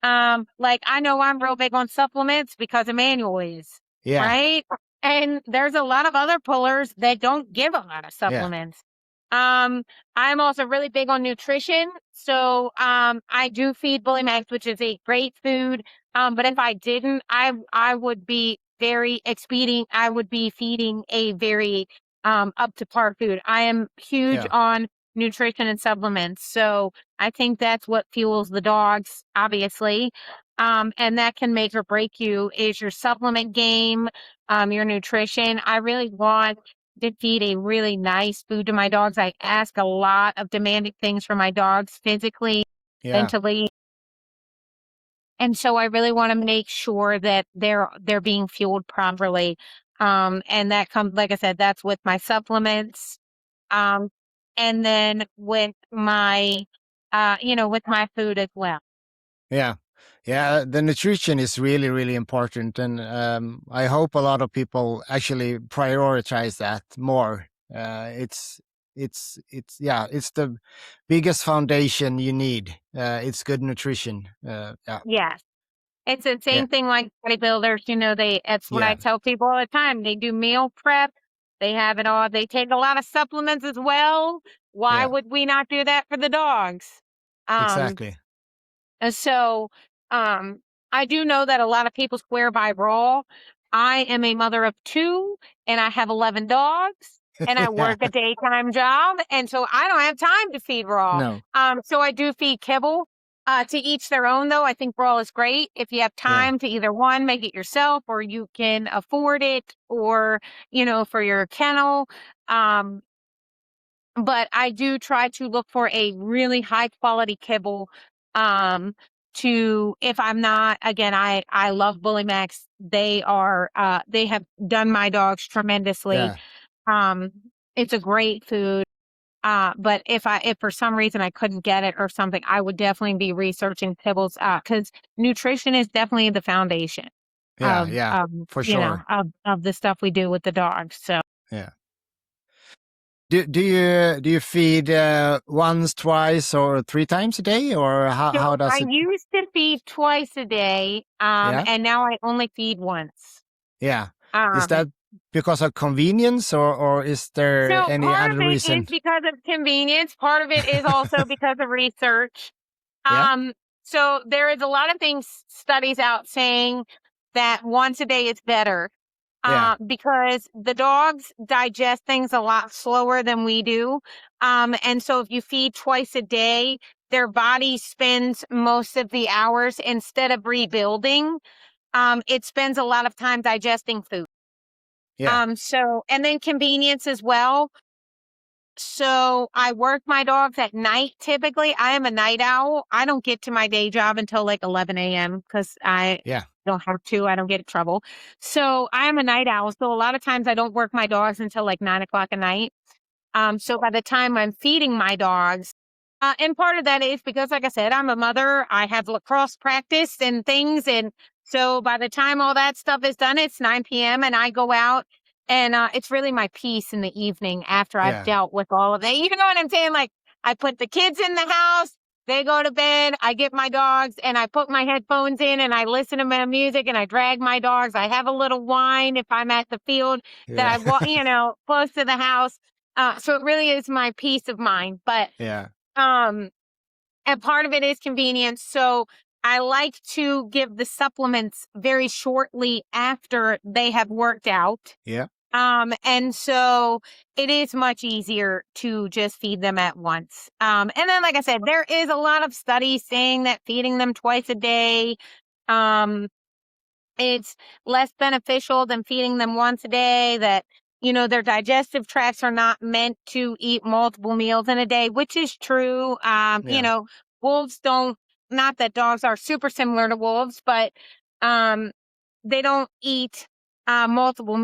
Like I know I'm real big on supplements because Emmanuel is, Yeah. right? And there's a lot of other pullers that don't give a lot of Yeah. supplements. I'm also really big on nutrition. So, I do feed Bully Max, which is a great food. But if I didn't, I would be very expedient. I would be feeding a very, up to par food. I am huge Yeah. on nutrition and supplements. So I think that's what fuels the dogs, obviously. And that can make or break you, is your supplement game, your nutrition. I really want to feed a really nice food to my dogs. I ask a lot of demanding things from my dogs physically, mentally. And so I really want to make sure that they're being fueled properly. And that comes, like I said, that's with my supplements. And then with my, with my food as well. Yeah. Yeah, the nutrition is really, really important. And I hope a lot of people actually prioritize that more. It's the biggest foundation you need. It's good nutrition. Yeah. Yes. It's the Yeah. same thing like bodybuilders, it's what I Yeah. tell people all the time. They do meal prep. They have it all. They take a lot of supplements as well. Why Yeah. would we not do that for the dogs? Um, Exactly. And so, I do know that a lot of people swear by raw. I am a mother of 2, and I have 11 dogs, and I Yeah. work a daytime job, and so I don't have time to feed raw. No. So I do feed kibble. To each their own, though. I think raw is great. If you have Yeah. time to either one, make it yourself, or you can afford it, or, for your kennel. But I do try to look for a really high quality kibble. If I'm not, again, I love Bully Max. They have done my dogs tremendously. Yeah. It's a great food. But if for some reason I couldn't get it or something, I would definitely be researching kibbles, because nutrition is definitely the foundation Yeah. Yeah. For sure. of the stuff we do with the dogs. So. Yeah. Do you feed once, twice, or 3 times a day, or how So does I it? used to feed twice a day, Yeah. and now I only feed once. Yeah. Is Um, that because of convenience, or is there so any part of other it is reason? because of convenience. Part of it is also because of research. Yeah. Um, so there is a lot of studies out saying that once a day is better, Yeah. because the dogs digest things a lot slower than we do. And so if you feed twice a day, their body spends most of the hours, instead of rebuilding, it spends a lot of time digesting food. Yeah. And then convenience as well. So I work my dogs at night. Typically, I am a night owl. I don't get to my day job until like 11 a.m. because I Yeah. don't have to. I don't get in trouble. So I am a night owl. So a lot of times I don't work my dogs until like 9 o'clock at night. So by the time I'm feeding my dogs, and part of that is because, like I said, I'm a mother. I have lacrosse practice and things. And so by the time all that stuff is done, it's 9 p.m. and I go out, and it's really my peace in the evening after I've Yeah. dealt with all of that. You know what I'm saying? Like, I put the kids in the house, they go to bed, I get my dogs, and I put my headphones in and I listen to my music and I drag my dogs. I have a little wine if I'm at the field that Yeah. I want, close to the house. So it really is my peace of mind. But Yeah. um, and part of it is convenience. So I like to give the supplements very shortly after they have worked out. Yeah. And so it is much easier to just feed them at once. And then, like I said, there is a lot of studies saying that feeding them twice a day, um, it's less beneficial than feeding them once a day, that, their digestive tracts are not meant to eat multiple meals in a day, which is true. Yeah. Wolves don't, not that dogs are super similar to wolves, but um, they don't eat multiple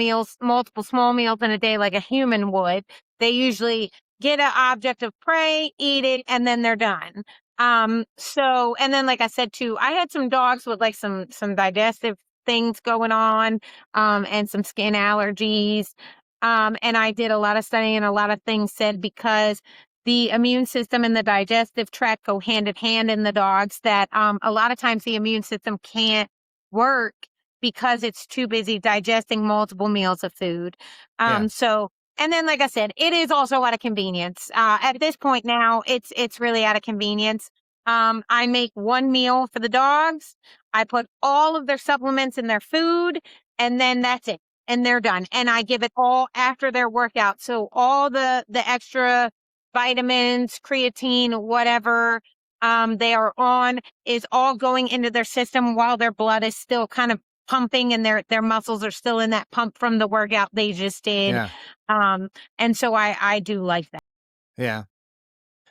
small meals in a day like a human would. They usually get an object of prey, eat it, and then they're done. And then, like I said, too, I had some dogs with like some digestive things going on, and some skin allergies. And I did a lot of studying, and a lot of things said because the immune system and the digestive tract go hand in hand in the dogs, that a lot of times the immune system can't work because it's too busy digesting multiple meals of food. Yeah. And then, like I said, it is also out of convenience. At this point now, it's really out of convenience. I make one meal for the dogs. I put all of their supplements in their food, and then that's it. And they're done. And I give it all after their workout. So all the extra vitamins, creatine, whatever, they are on is all going into their system while their blood is still kind of pumping and their muscles are still in that pump from the workout they just did. And so I do like that.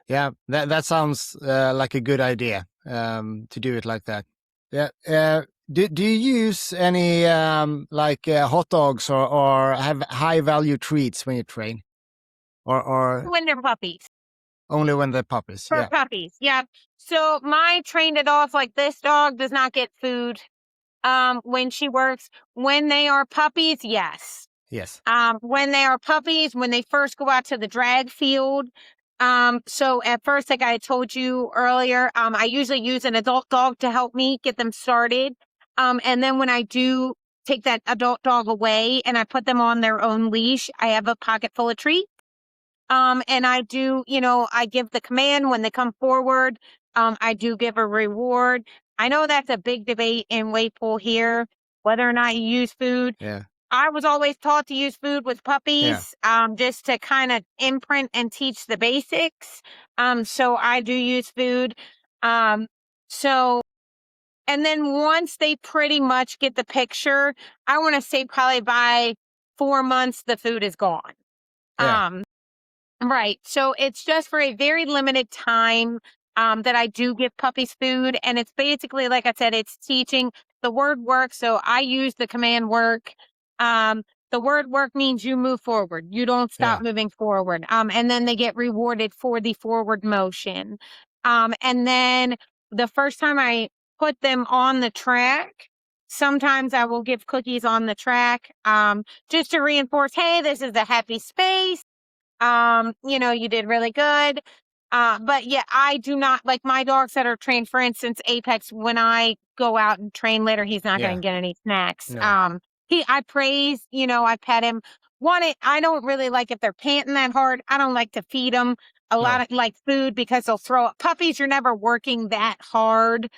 Yeah, that sounds like a good idea to do it like that. Yeah. Do you use any like hot dogs or have high value treats when you train, or When they're puppies? Only when they're puppies. For puppies, yeah. So my trained it off like this dog does not get food when she works. When they are puppies, yes. When they are puppies, when they first go out to the drag field. So at first, like I told you earlier, I usually use an adult dog to help me get them started. And then when I do take that adult dog away and I put them on their own leash, I have a pocket full of treats. And I do, I give the command when they come forward. I do give a reward. I know that's a big debate in weight pool here, whether or not you use food. I was always taught to use food with puppies, just to kind of imprint and teach the basics. So I do use food. So, and then once they pretty much get the picture, I want to say probably by 4 months, the food is gone. Right. So it's just for a very limited time that I do give puppies food. And it's basically, like I said, it's teaching the word work. So I use the command work. The word work means you move forward. You don't stop moving forward. And then they get rewarded for the forward motion. And then the first time I put them on the track, sometimes I will give cookies on the track just to reinforce, hey, this is a happy space. You did really good. But yeah, I do not like my dogs that are trained, for instance, Apex, when I go out and train later, he's not going to get any snacks. No. I praise, I pet him. I don't really like if they're panting that hard. I don't like to feed them a lot of like food because they'll throw up. Puppies, you're never working that hard.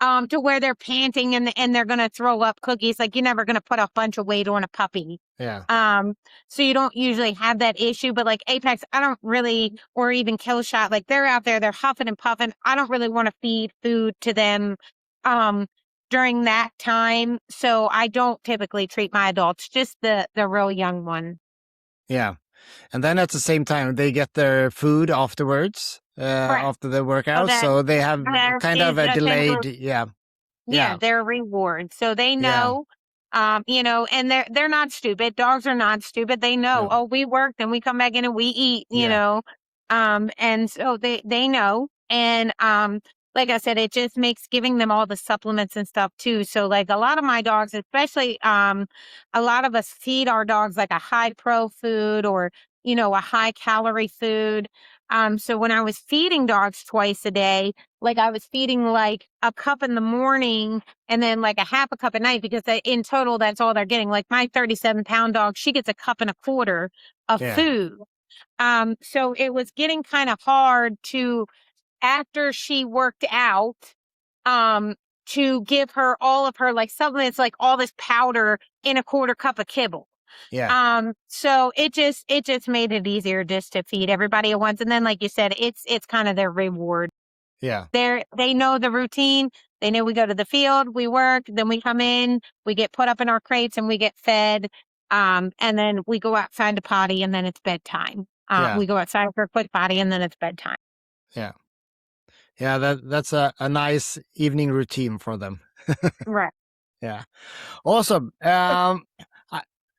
To where they're panting and they're going to throw up cookies. Like you're never going to put a bunch of weight on a puppy. So you don't usually have that issue, but like Apex, I don't really, or even Killshot, like they're out there, they're huffing and puffing. I don't really want to feed food to them, during that time. So I don't typically treat my adults, just the real young one. Yeah. And then at the same time, they get their food afterwards, after the workout. So they have kind of a delayed, their reward. So they know, and they're not stupid. Dogs are not stupid. They know, oh, we worked and we come back in and we eat, and so they know. And, like I said, it just makes giving them all the supplements and stuff too. So like a lot of my dogs, especially, a lot of us feed our dogs like a high pro food or, a high calorie food. So when I was feeding dogs twice a day, like I was feeding like a cup in the morning and then like a half a cup at night because in total, that's all they're getting. Like my 37-pound dog, she gets a cup and a quarter of food. So it was getting kind of hard to, after she worked out, to give her all of her like supplements, like all this powder in a quarter cup of kibble. So it just made it easier just to feed everybody at once. And then, like you said, it's kind of their reward. They know the routine. They know we go to the field, we work, then we come in, we get put up in our crates and we get fed. And then we go outside to potty and then it's bedtime. We go outside for a quick potty and then it's bedtime. Yeah, that's a nice evening routine for them. Right. Yeah. Awesome.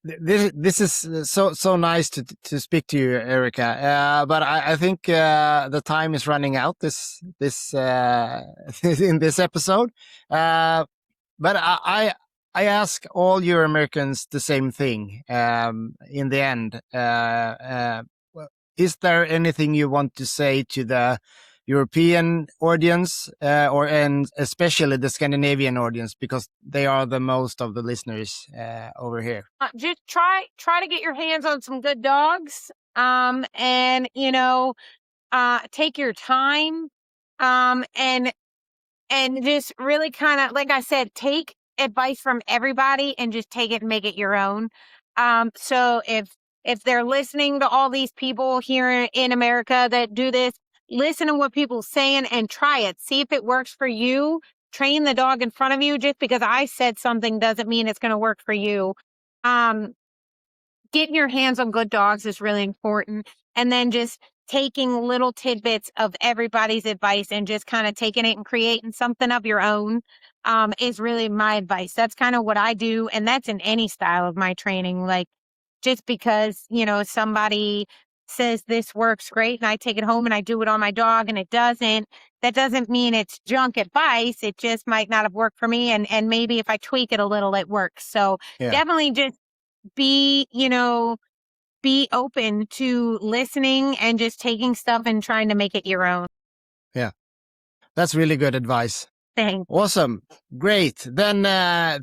This is so nice to speak to you, Erica. But I think the time is running out this in this episode. But I ask all your Americans the same thing. In the end, is there anything you want to say to the European audience, and especially the Scandinavian audience, because they are the most of the listeners over here? Just try to get your hands on some good dogs, and take your time, and just really kind of, like I said, take advice from everybody and just take it and make it your own. So if they're listening to all these people here in America that do this, listen to what people saying and try it. See if it works for you. Train the dog in front of you. Just because I said something doesn't mean it's going to work for you. Getting your hands on good dogs is really important. And then just taking little tidbits of everybody's advice and just kind of taking it and creating something of your own is really my advice. That's kind of what I do. And that's in any style of my training. Like, just because, somebody says this works great and I take it home and I do it on my dog and it doesn't, that doesn't mean it's junk advice. It just might not have worked for me. And maybe if I tweak it a little, it works. So definitely just be open to listening and just taking stuff and trying to make it your own. Yeah. That's really good advice. Thanks. Awesome. Great. Then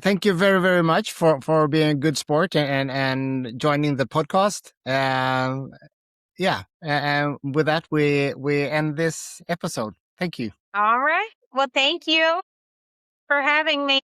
thank you very, very much for being a good sport and joining the podcast. Yeah. And with that, we end this episode. Thank you. All right. Well, thank you for having me.